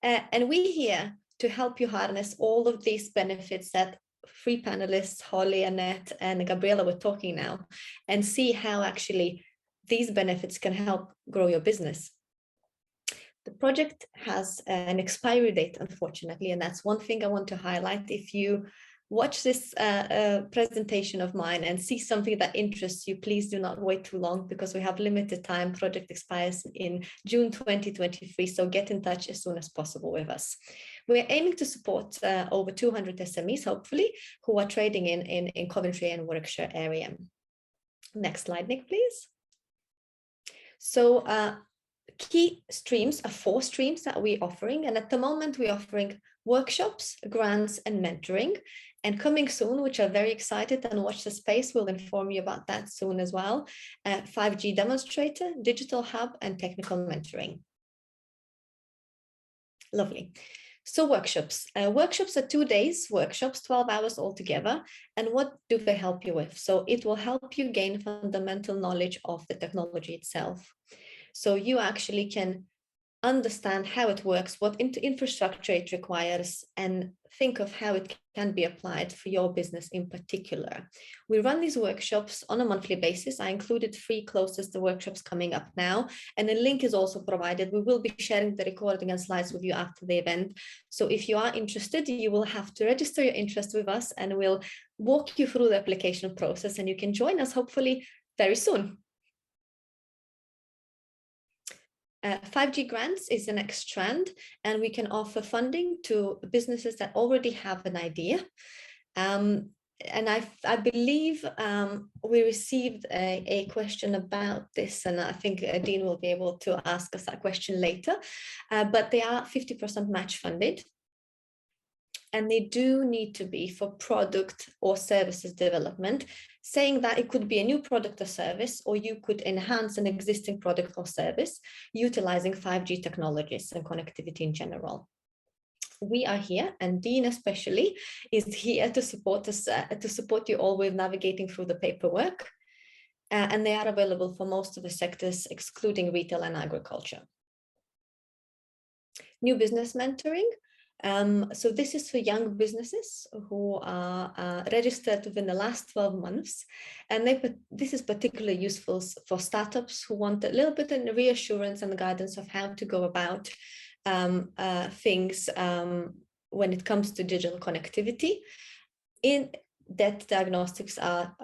And we're here to help you harness all of these benefits that three panelists, Holly, Annette, and Gabriella were talking now, and see how actually these benefits can help grow your business. The project has an expiry date, unfortunately, and that's one thing I want to highlight. If you watch this presentation of mine and see something that interests you, please do not wait too long, because we have limited time. Project expires in June 2023, so get in touch as soon as possible with us. We're aiming to support over 200 SMEs, hopefully, who are trading in Coventry and Warwickshire area. Next slide, Nick, please. So key streams are 4 streams that we're offering, and at the moment we're offering workshops, grants, and mentoring. And coming soon, which are very excited and watch the space, we'll inform you about that soon as well. 5G demonstrator, digital hub, and technical mentoring. Lovely. So workshops. Workshops are 2 days workshops, 12 hours altogether. And what do they help you with? So it will help you gain fundamental knowledge of the technology itself. So you actually can understand how it works, what infrastructure it requires, and think of how it can be applied for your business in particular. We run these workshops on a monthly basis. I included 3 closest the workshops coming up now, and a link is also provided. We will be sharing the recording and slides with you after the event. So if you are interested, you will have to register your interest with us, and we'll walk you through the application process, and you can join us hopefully very soon. 5G grants is the next strand, and we can offer funding to businesses that already have an idea. And I believe we received a question about this, and I think Dean will be able to ask us that question later. But they are 50% match funded, and they do need to be for product or services development, saying that it could be a new product or service, or you could enhance an existing product or service utilizing 5G technologies and connectivity in general. We are here, and Dean especially is here to support us, to support you all with navigating through the paperwork. And they are available for most of the sectors, excluding retail and agriculture. New business mentoring. So this is for young businesses who are registered within the last 12 months. And this is particularly useful for startups who want a little bit of reassurance and guidance of how to go about things when it comes to digital connectivity. In-depth diagnostics are,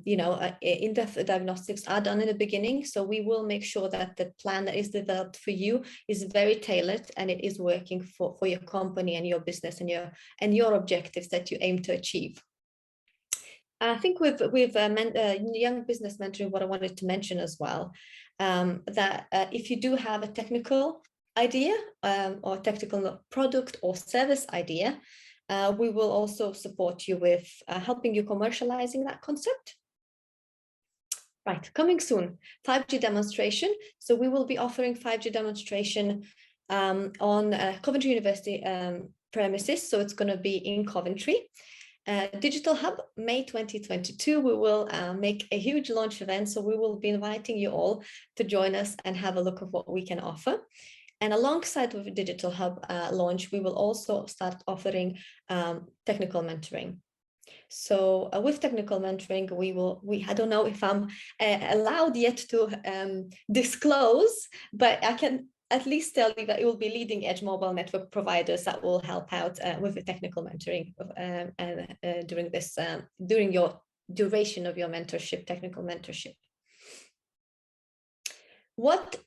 in-depth diagnostics are done in the beginning. So we will make sure that the plan that is developed for you is very tailored and it is working for your company and your business and your objectives that you aim to achieve. I think with young business mentoring, what I wanted to mention as well, that if you do have a technical idea or technical product or service idea, we will also support you with helping you commercializing that concept. Right, coming soon, 5G demonstration. So we will be offering 5G demonstration on Coventry University premises. So it's going to be in Coventry. Digital Hub, May 2022, we will make a huge launch event. So we will be inviting you all to join us and have a look at what we can offer. And alongside with the Digital Hub launch, we will also start offering technical mentoring. So with technical mentoring, I don't know if I'm allowed yet to disclose, but I can at least tell you that it will be leading edge mobile network providers that will help out with the technical mentoring during your duration of your mentorship, technical mentorship. What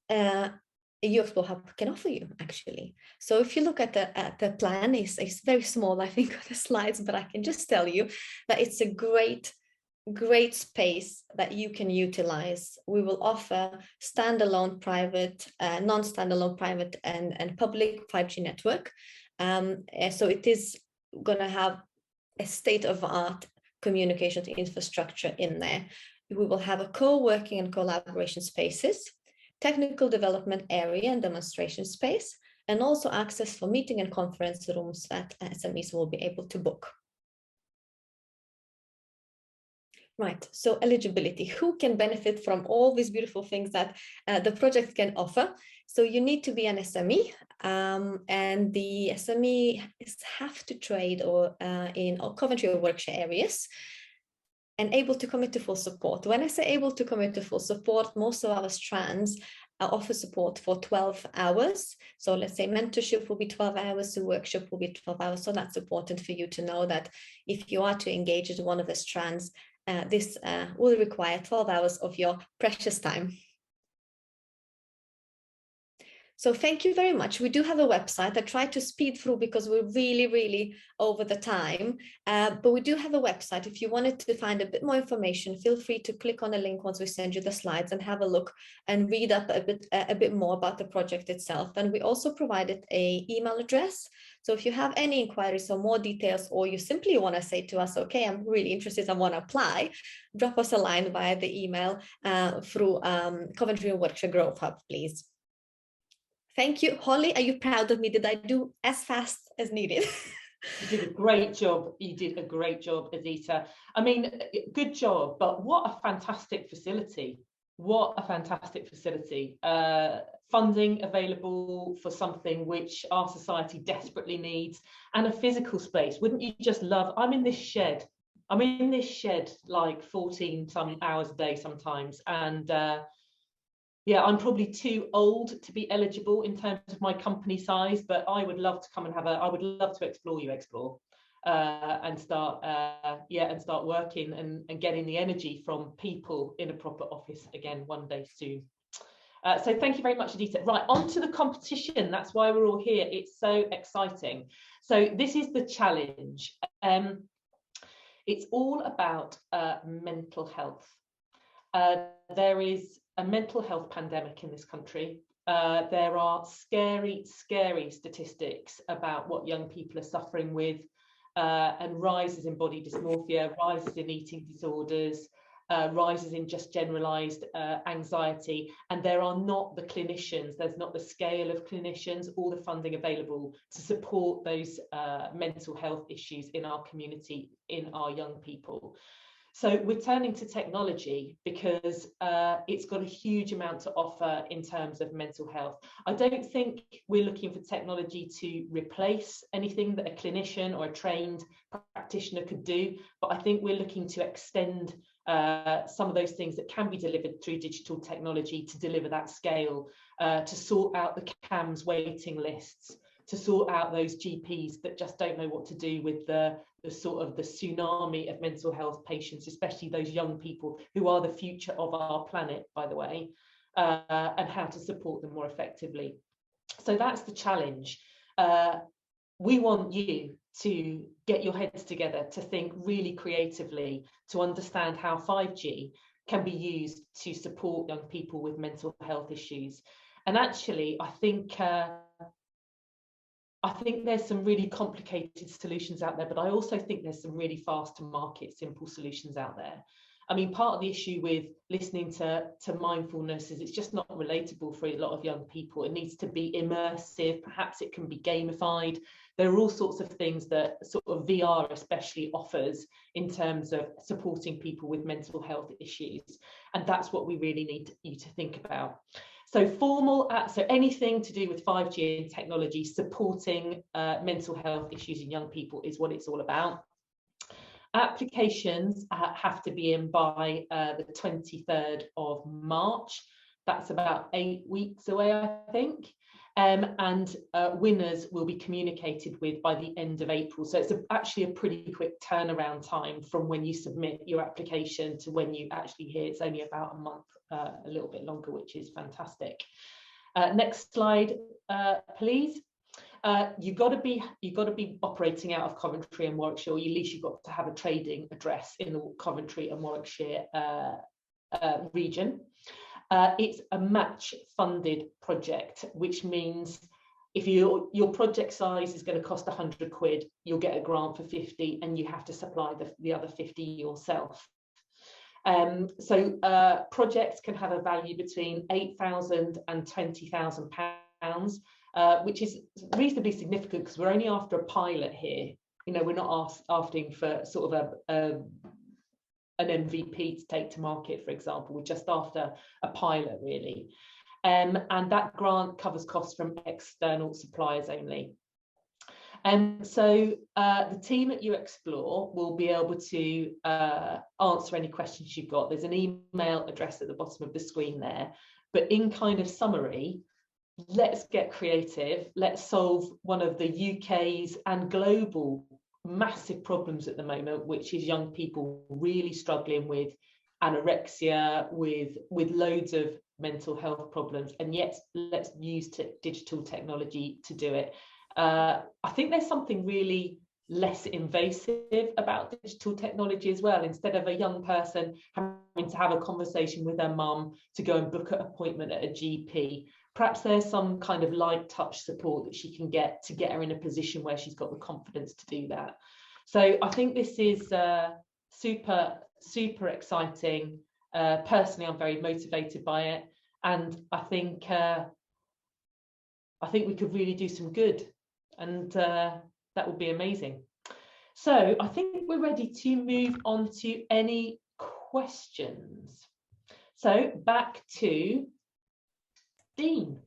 Uxplore Hub can offer you, actually. So if you look at the plan, it's very small, I think, on the slides, but I can just tell you that it's a great space that you can utilize. We will offer standalone private, non-standalone private and public 5G network. So it is going to have a state-of-the-art communications infrastructure in there. We will have a co-working and collaboration spaces, technical development area and demonstration space, and also access for meeting and conference rooms that SMEs will be able to book. Right, so eligibility. Who can benefit from all these beautiful things that the project can offer? So you need to be an SME, and the SMEs have to trade in Coventry or Warwickshire areas, and able to commit to full support. When I say able to commit to full support, most of our strands offer support for 12 hours. So let's say mentorship will be 12 hours, the workshop will be 12 hours. So that's important for you to know that if you are to engage in one of the strands, this will require 12 hours of your precious time. So thank you very much. We do have a website. I tried to speed through because we're really over the time, but we do have a website. If you wanted to find a bit more information, feel free to click on a link once we send you the slides and have a look and read up a bit more about the project itself. And we also provided an email address. So if you have any inquiries or more details, or you simply want to say to us, okay, I'm really interested, I want to apply, drop us a line via the email through Coventry and Warwickshire Growth Hub, please. Thank you. Holly, are you proud of me? Did I do as fast as needed? You did a great job. You did a great job, Adita. I mean, good job, but what a fantastic facility. What a fantastic facility. Funding available for something which our society desperately needs, and a physical space. Wouldn't you just love, I'm in this shed like 14 some hours a day sometimes, and yeah, I'm probably too old to be eligible in terms of my company size, but I would love to come and I would love to explore Uxplore and start working and getting the energy from people in a proper office again one day soon. So thank you very much, Adita. Right, on to the competition. That's why we're all here. It's so exciting. So this is the challenge. It's all about mental health. There is a mental health pandemic in this country. There are scary statistics about what young people are suffering with, and rises in body dysmorphia, rises in eating disorders, rises in just generalized anxiety, and there are not the clinicians, there's not the scale of clinicians or the funding available to support those mental health issues in our community, in our young people. So we're turning to technology because it's got a huge amount to offer in terms of mental health. I don't think we're looking for technology to replace anything that a clinician or a trained practitioner could do, but I think we're looking to extend some of those things that can be delivered through digital technology to deliver that scale, to sort out the CAMS waiting lists, to sort out those GPs that just don't know what to do with the sort of the tsunami of mental health patients, especially those young people who are the future of our planet, by the way, and how to support them more effectively. So that's the challenge. We want you to get your heads together, to think really creatively, to understand how 5G can be used to support young people with mental health issues. And actually, I think there's some really complicated solutions out there, but I also think there's some really fast to market, simple solutions out there. I mean, part of the issue with listening to mindfulness is it's just not relatable for a lot of young people. It needs to be immersive. Perhaps it can be gamified. There are all sorts of things that sort of VR especially offers in terms of supporting people with mental health issues. And that's what we really need you to think about. So so anything to do with 5G and technology supporting mental health issues in young people is what it's all about. Applications have to be in by the 23rd of March. That's about 8 weeks away, I think. And winners will be communicated with by the end of April. So it's actually a pretty quick turnaround time from when you submit your application to when you actually hear. It's only about a month, a little bit longer, which is fantastic. Next slide, please. You've got to be operating out of Coventry and Warwickshire, or at least you've got to have a trading address in the Coventry and Warwickshire region. It's a match-funded project, which means if your project size is going to cost 100 quid, you'll get a grant for 50, and you have to supply the other 50 yourself. So projects can have a value between £8,000 and £20,000. Which is reasonably significant because we're only after a pilot here. You know, we're not asking for sort of an MVP to take to market, for example. We're just after a pilot, really. And that grant covers costs from external suppliers only. So the team at Uxplore will be able to answer any questions you've got. There's an email address at the bottom of the screen there. But in kind of summary, let's get creative. Let's solve one of the UK's and global massive problems at the moment, which is young people really struggling with anorexia, with loads of mental health problems, and yet let's use digital technology to do it. I think there's something really less invasive about digital technology as well. Instead of a young person having to have a conversation with their mum to go and book an appointment at a GP, perhaps there's some kind of light touch support that she can get to get her in a position where she's got the confidence to do that. So I think this is super exciting. Personally, I'm very motivated by it, and I think we could really do some good, and that would be amazing. So I think we're ready to move on to any questions. So back to Dean.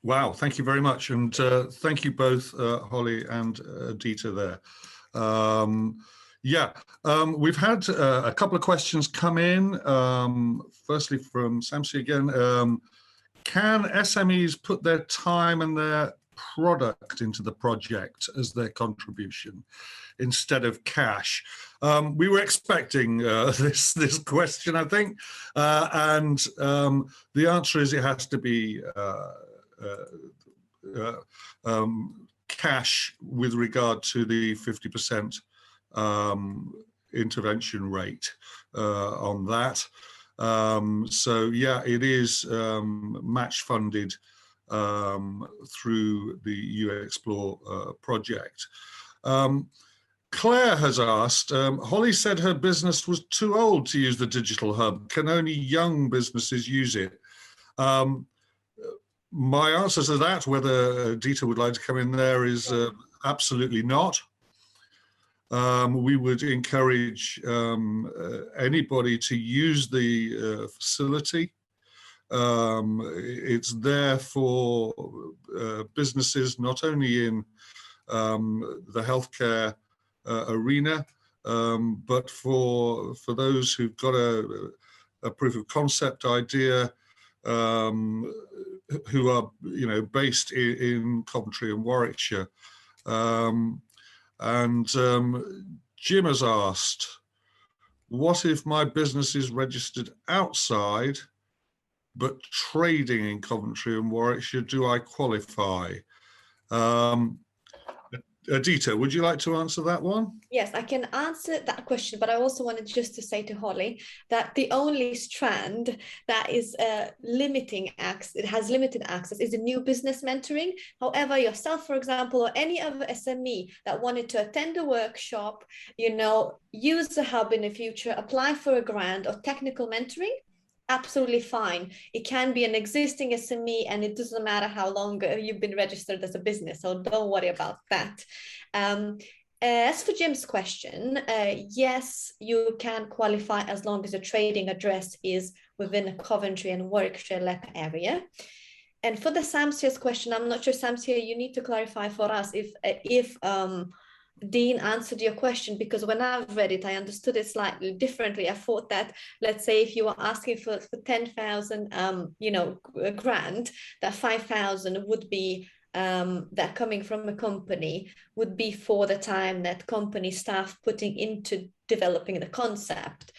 Wow, thank you very much. And thank you both, Holly and Dita there. We've had a couple of questions come in. Firstly from Samsi again. Can SMEs put their time and their product into the project as their contribution instead of cash? We were expecting this question, I think, and the answer is it has to be cash with regard to the 50% intervention rate on that. So yeah, it is match funded through the Uxplore project. Claire has asked, Holly said her business was too old to use the digital hub. Can only young businesses use it? My answer to that, whether Dita would like to come in there, is absolutely not. we would encourage anybody to use the facility. It's there for businesses not only in the healthcare arena, but for those who've got a proof of concept idea, who are based in Coventry and Warwickshire. Jim has asked, what if my business is registered outside but trading in Coventry and Warwickshire? Do I qualify? Adita, would you like to answer that one? Yes, I can answer that question, but I also wanted just to say to Holly that the only strand that is limiting access, it has limited access, is the new business mentoring. However, yourself, for example, or any other SME that wanted to attend a workshop, use the hub in the future, apply for a grant or technical mentoring, absolutely fine. It can be an existing SME and it doesn't matter how long you've been registered as a business, so don't worry about that. As for Jim's question, yes, you can qualify as long as the trading address is within a Coventry and Warwickshire LEP area. And for the Samsia's question, I'm not sure, Samsia, you need to clarify for us if Dean answered your question, because when I've read it, I understood it slightly differently. I thought that, let's say, if you were asking for 10,000, a grant, that 5,000 would be that coming from a company would be for the time that company staff putting into developing the concept.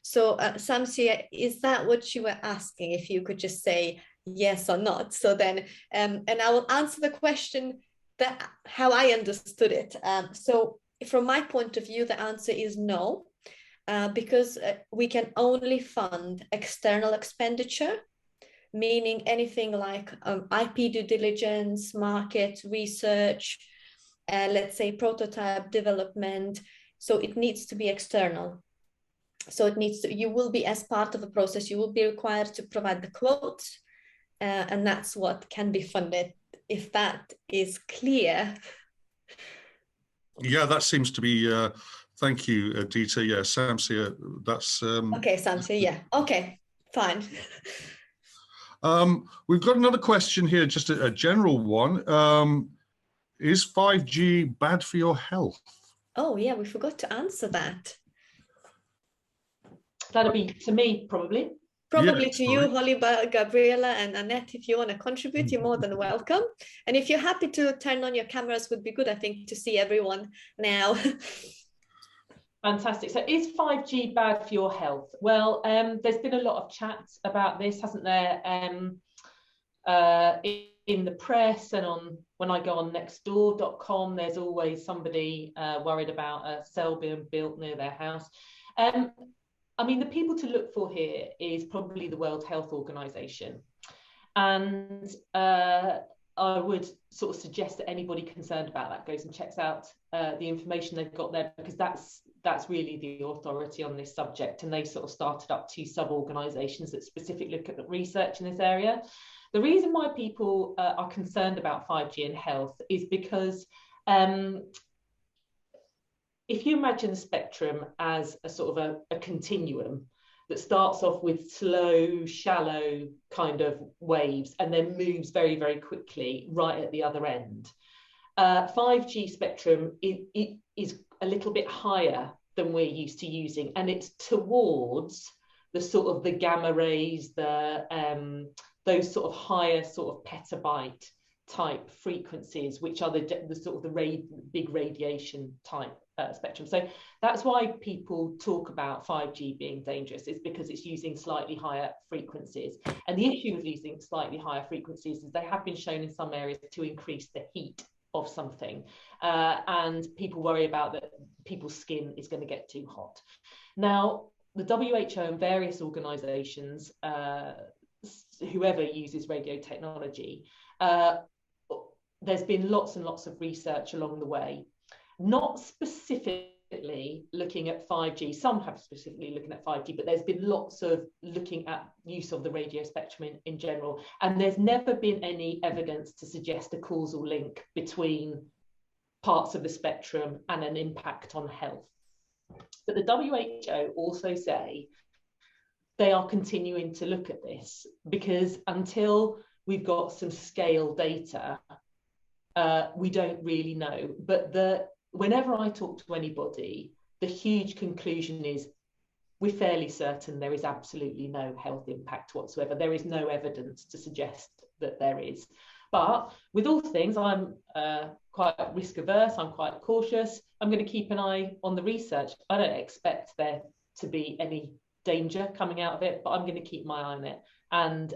So Samsia, is that what you were asking? If you could just say yes or not. So then, and I will answer the question that how I understood it. So from my point of view, the answer is no, because we can only fund external expenditure, meaning anything like IP due diligence, market research, let's say prototype development. So it needs to be external. So it needs to, you will be, as part of the process, you will be required to provide the quote, and that's what can be funded, if that is clear. Yeah, that seems to be, thank you, Adita. Yeah, Samsia, that's... okay, Samsia, yeah. Okay, fine. We've got another question here, just a general one. Is 5G bad for your health? Oh, yeah, we forgot to answer that. That'll be to me, probably. Probably Yeah, to you, Holly, Gabriella, and Annette, if you want to contribute, you're more than welcome. And if you're happy to turn on your cameras, would be good, I think, to see everyone now. Fantastic. So is 5G bad for your health? Well, there's been a lot of chats about this, hasn't there? In the press and on when I go on nextdoor.com, there's always somebody worried about a cell being built near their house. I mean, the people to look for here is probably the World Health Organization. And I would sort of suggest that anybody concerned about that goes and checks out the information they've got there, because that's really the authority on this subject. And they sort of started up 2 sub-organisations that specifically look at the research in this area. The reason why people are concerned about 5G and health is because if you imagine the spectrum as a sort of a continuum that starts off with slow, shallow kind of waves and then moves very, very quickly right at the other end. 5G spectrum is a little bit higher than we're used to using, and it's towards the sort of the gamma rays, those sort of higher sort of petabyte type frequencies, which are the sort of the big radiation type spectrum. So that's why people talk about 5G being dangerous, is because it's using slightly higher frequencies. And the issue with using slightly higher frequencies is they have been shown in some areas to increase the heat of something, and people worry about that people's skin is going to get too hot. Now, the WHO and various organisations, whoever uses radio technology, there's been lots and lots of research along the way, not specifically looking at 5G. Some have specifically looking at 5G, but there's been lots of looking at use of the radio spectrum in general. And there's never been any evidence to suggest a causal link between parts of the spectrum and an impact on health. But the WHO also say they are continuing to look at this, because until we've got some scale data, we don't really know. But whenever I talk to anybody, the huge conclusion is we're fairly certain there is absolutely no health impact whatsoever. There is no evidence to suggest that there is. But with all things, I'm quite risk averse, I'm quite cautious. I'm going to keep an eye on the research. I don't expect there to be any danger coming out of it, but I'm going to keep my eye on it. And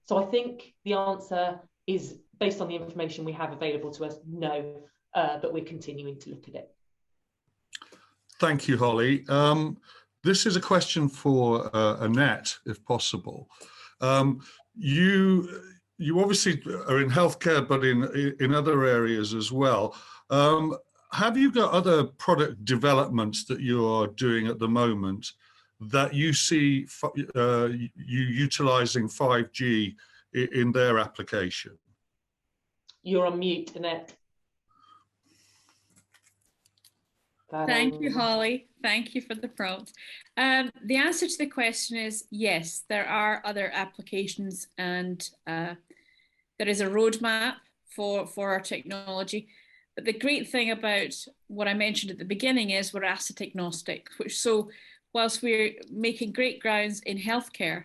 so I think the answer is, based on the information we have available to us, no, but we're continuing to look at it. Thank you, Holly. This is a question for Annette, if possible. You obviously are in healthcare, but in other areas as well. Have you got other product developments that you are doing at the moment that you see you utilizing 5G in their application? You're on mute, Annette. Thank you, Holly. Thank you for the prompt. The answer to the question is yes, there are other applications, and there is a roadmap for our technology. But the great thing about what I mentioned at the beginning is we're asset agnostic, so whilst we're making great grounds in healthcare,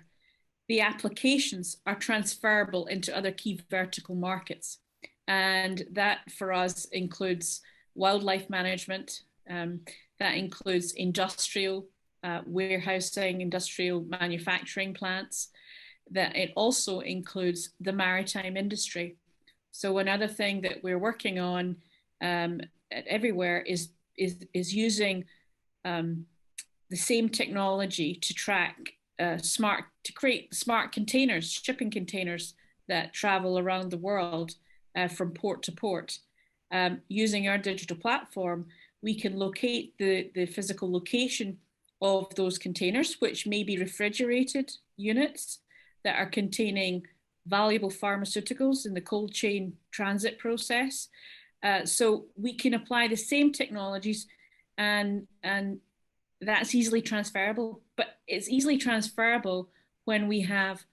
the applications are transferable into other key vertical markets. And that for us includes wildlife management, that includes industrial warehousing, industrial manufacturing plants, that it also includes the maritime industry. So another thing that we're working on everywhere is using the same technology to track to create smart containers, shipping containers that travel around the world from port to port. Using our digital platform, we can locate the physical location of those containers, which may be refrigerated units that are containing valuable pharmaceuticals in the cold chain transit process. So we can apply the same technologies, and that's easily transferable. But it's easily transferable when we have,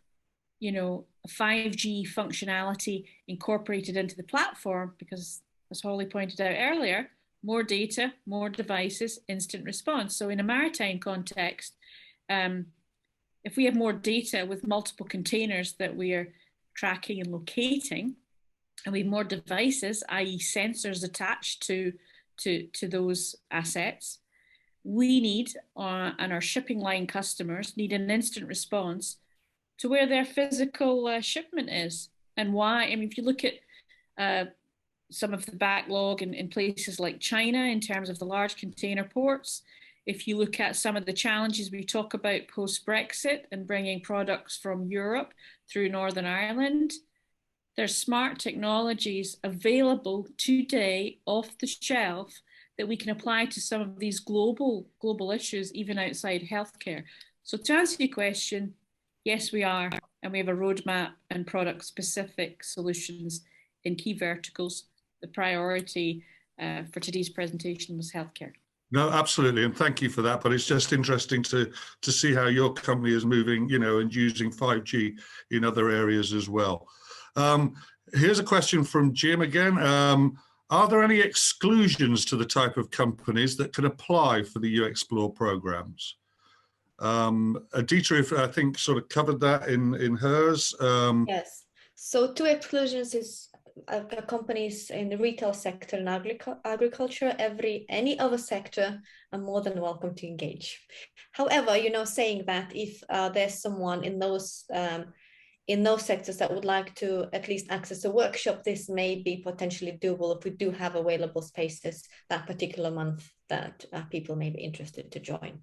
5G functionality incorporated into the platform, because as Holly pointed out earlier, more data, more devices, instant response. So in a maritime context, if we have more data with multiple containers that we are tracking and locating, and we have more devices, i.e. sensors attached to those assets, we need, and our shipping line customers need, an instant response to where their physical shipment is and why. I mean, if you look at some of the backlog in places like China in terms of the large container ports, if you look at some of the challenges we talk about post-Brexit and bringing products from Europe through Northern Ireland, there's smart technologies available today off the shelf that we can apply to some of these global issues, even outside healthcare. So to answer your question, yes, we are, and we have a roadmap and product-specific solutions in key verticals. The priority for today's presentation was healthcare. No, absolutely, and thank you for that. But it's just interesting to see how your company is moving, and using 5G in other areas as well. Here's a question from Jim again. Are there any exclusions to the type of companies that can apply for the Uxplore programs? Adita, I think, sort of covered that in hers. Yes. So 2 exclusions is companies in the retail sector and agriculture. Any other sector are more than welcome to engage. However, saying that if there's someone in those sectors that would like to at least access a workshop, this may be potentially doable if we do have available spaces that particular month that people may be interested to join.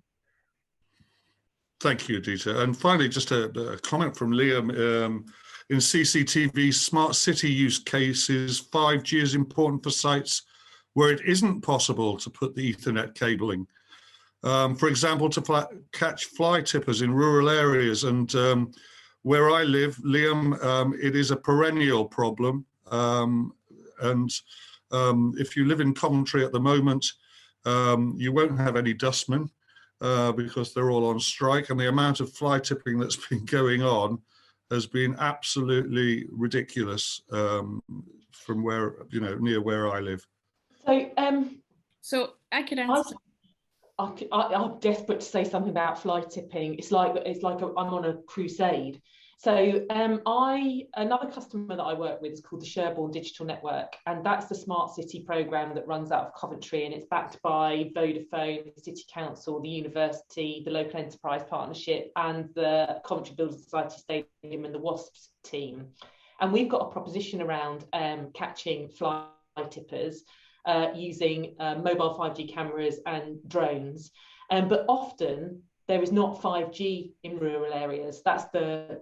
Thank you, Adita. And finally, just a comment from Liam. In CCTV smart city use cases, 5G is important for sites where it isn't possible to put the Ethernet cabling. For example, to catch fly tippers in rural areas. And where I live, Liam, it is a perennial problem. And If you live in Coventry at the moment, you won't have any dustmen because they're all on strike, and the amount of fly tipping that's been going on has been absolutely ridiculous from where, near where I live. So I could answer. I'm desperate to say something about fly tipping. It's like I'm on a crusade. So another customer that I work with is called the Sherbourne Digital Network, and that's the smart city programme that runs out of Coventry, and it's backed by Vodafone, the City Council, the university, the local enterprise partnership, and the Coventry Building Society Stadium and the WASPs team. And we've got a proposition around catching fly tippers using mobile 5G cameras and drones, but often there is not 5G in rural areas. That's the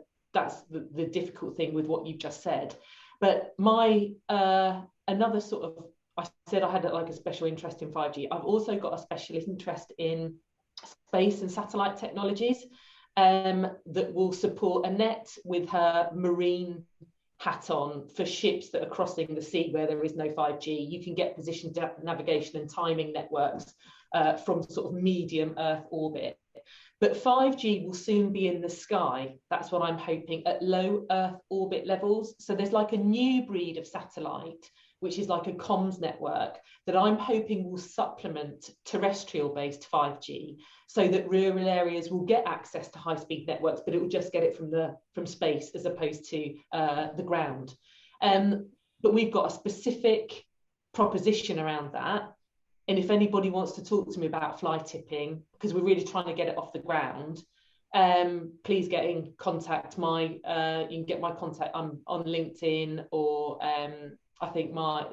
difficult thing with what you've just said. But my another sort of, I said I had like a special interest in 5G. I've also got a special interest in space and satellite technologies that will support Annette with her marine hat on for ships that are crossing the sea where there is no 5G. You can get position navigation and timing networks from sort of medium Earth orbit. But 5G will soon be in the sky. That's what I'm hoping, at low Earth orbit levels. So there's like a new breed of satellite, which is like a comms network that I'm hoping will supplement terrestrial-based 5G, so that rural areas will get access to high-speed networks, but it will just get it from space as opposed to the ground. But we've got a specific proposition around that. And if anybody wants to talk to me about fly tipping, because we're really trying to get it off the ground, please get in contact. You can get my contact on LinkedIn, or I think my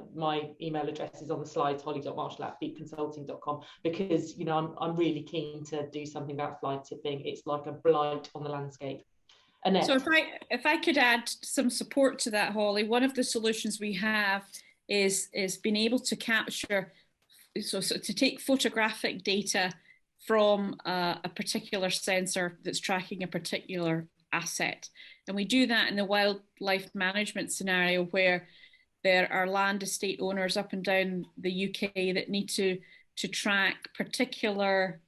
email address is on the slides, holly.marshall@beatconsulting.com, because I'm really keen to do something about fly tipping. It's like a blight on the landscape. Annette. So if I could add some support to that, Holly, one of the solutions we have is being able to capture, so to take photographic data from a particular sensor that's tracking a particular asset. And we do that in the wildlife management scenario where there are land estate owners up and down the UK that need to track particular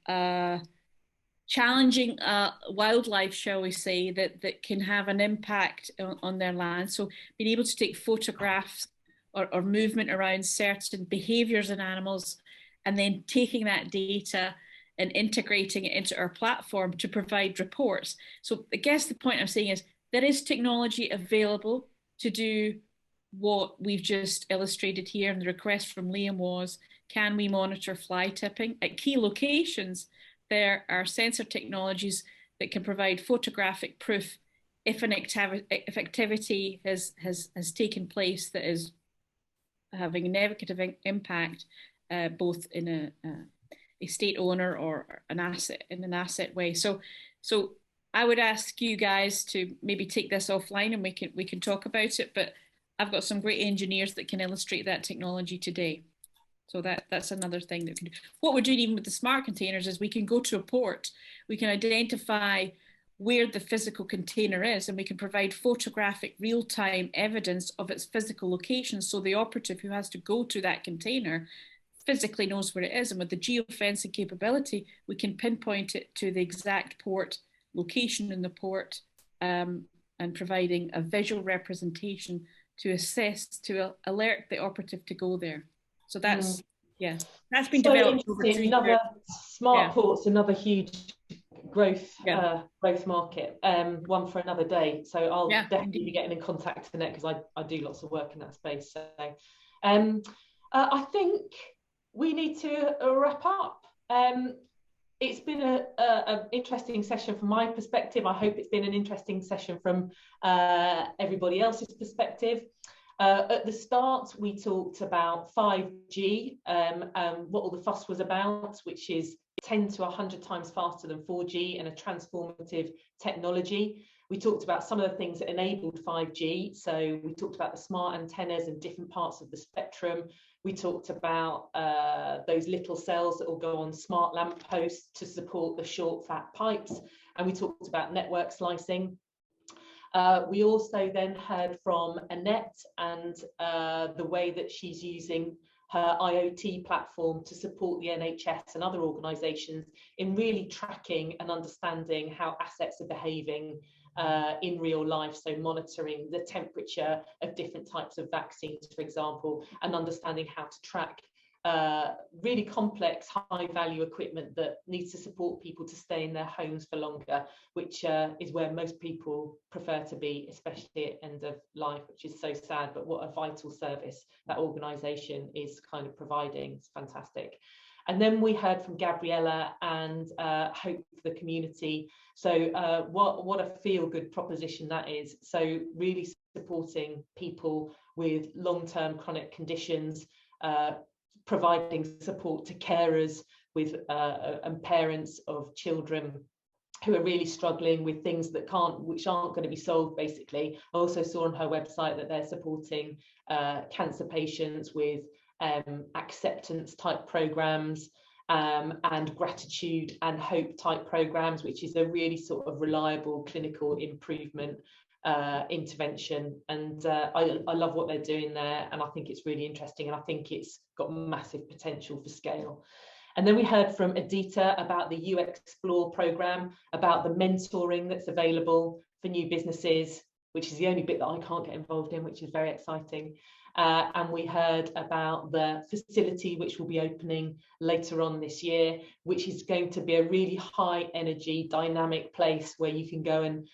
challenging wildlife, shall we say, that can have an impact on their land. So being able to take photographs or movement around certain behaviours in animals, and then taking that data and integrating it into our platform to provide reports. So I guess the point I'm saying is there is technology available to do what we've just illustrated here, and the request from Liam was, can we monitor fly tipping? At key locations, there are sensor technologies that can provide photographic proof if activity has taken place that is having a negative impact, both in a state owner or an asset in an asset way. So I would ask you guys to maybe take this offline and we can talk about it. But I've got some great engineers that can illustrate that technology today. So that's another thing that we can do. What we're doing even with the smart containers is we can go to a port, we can identify where the physical container is, and we can provide photographic real-time evidence of its physical location. So the operative who has to go to that container physically knows where it is. And with the geofencing capability, we can pinpoint it to the exact port location in the port, and providing a visual representation to assess, to alert the operative to go there. So that's, that's been developed over 2 years. Smart ports, another huge growth market, one for another day. So I'll definitely be getting in contact with Annette, because I do lots of work in that space. So I think we need to wrap up. It's been an interesting session from my perspective. I hope it's been an interesting session from everybody else's perspective. At the start, we talked about 5G and what all the fuss was about, which is 10 to 100 times faster than 4G and a transformative technology. We talked about some of the things that enabled 5G. So we talked about the smart antennas in different parts of the spectrum. We talked about those little cells that will go on smart lampposts to support the short, fat pipes. And we talked about network slicing. We also then heard from Annette and the way that she's using her IoT platform to support the NHS and other organisations in really tracking and understanding how assets are behaving in real life, so monitoring the temperature of different types of vaccines, for example, and understanding how to track really complex high value equipment that needs to support people to stay in their homes for longer, which is where most people prefer to be, especially at end of life, which is so sad, but what a vital service that organisation is kind of providing. It's fantastic. And then we heard from Gabriella and Hope for the Community. So what a feel-good proposition that is. So really supporting people with long-term chronic conditions, providing support to carers with and parents of children who are really struggling with things that which aren't going to be solved, basically. I also saw on her website that they're supporting cancer patients with acceptance type programs and gratitude and hope type programs, which is a really sort of reliable clinical improvement intervention. And I love what they're doing there, and I think it's really interesting, and I think it's got massive potential for scale. And then we heard from Edita about the Uxplore programme, about the mentoring that's available for new businesses, which is the only bit that I can't get involved in, which is very exciting. And we heard about the facility which will be opening later on this year, which is going to be a really high energy dynamic place where you can go and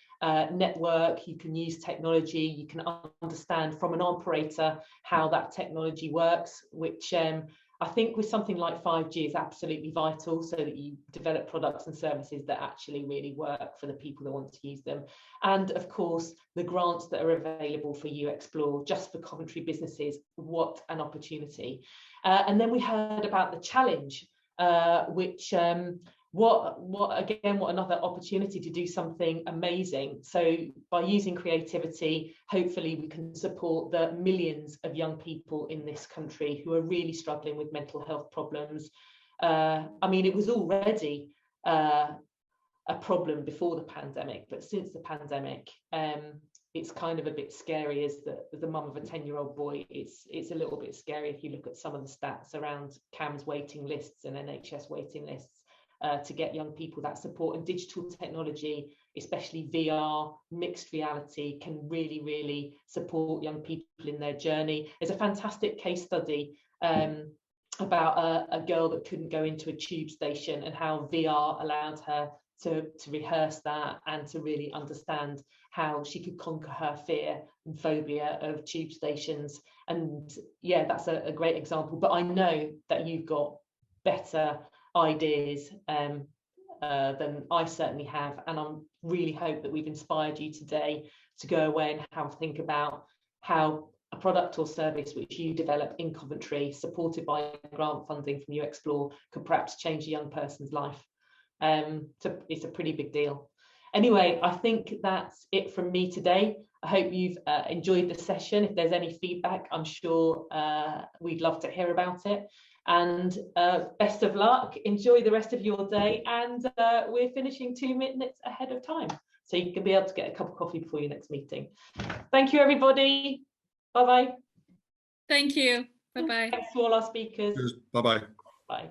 network, you can use technology, you can understand from an operator how that technology works, which I think with something like 5G is absolutely vital, so that you develop products and services that actually really work for the people that want to use them. And of course, the grants that are available for Uxplore just for Coventry businesses, what an opportunity. And then we heard about the challenge, which what another opportunity to do something amazing. So by using creativity, hopefully we can support the millions of young people in this country who are really struggling with mental health problems. I mean, it was already a problem before the pandemic, but since the pandemic, it's kind of a bit scary. As the mum of a 10-year-old boy, it's a little bit scary if you look at some of the stats around CAMHS waiting lists and NHS waiting lists. To get young people that support, and digital technology, especially VR, mixed reality, can really, really support young people in their journey. There's a fantastic case study about a girl that couldn't go into a tube station and how VR allowed her to rehearse that and to really understand how she could conquer her fear and phobia of tube stations. And yeah, that's a great example. But I know that you've got better ideas than I certainly have, and I really hope that we've inspired you today to go away and have a think about how a product or service which you develop in Coventry, supported by grant funding from Uxplore, could perhaps change a young person's life. So it's a pretty big deal. Anyway, I think that's it from me today. I hope you've enjoyed the session. If there's any feedback, I'm sure we'd love to hear about it. And best of luck, enjoy the rest of your day, and we're finishing 2 minutes ahead of time, so you can be able to get a cup of coffee before your next meeting. Thank you, everybody. Bye-bye. Thank you. Bye-bye. Thanks to all our speakers. Bye-bye. Bye.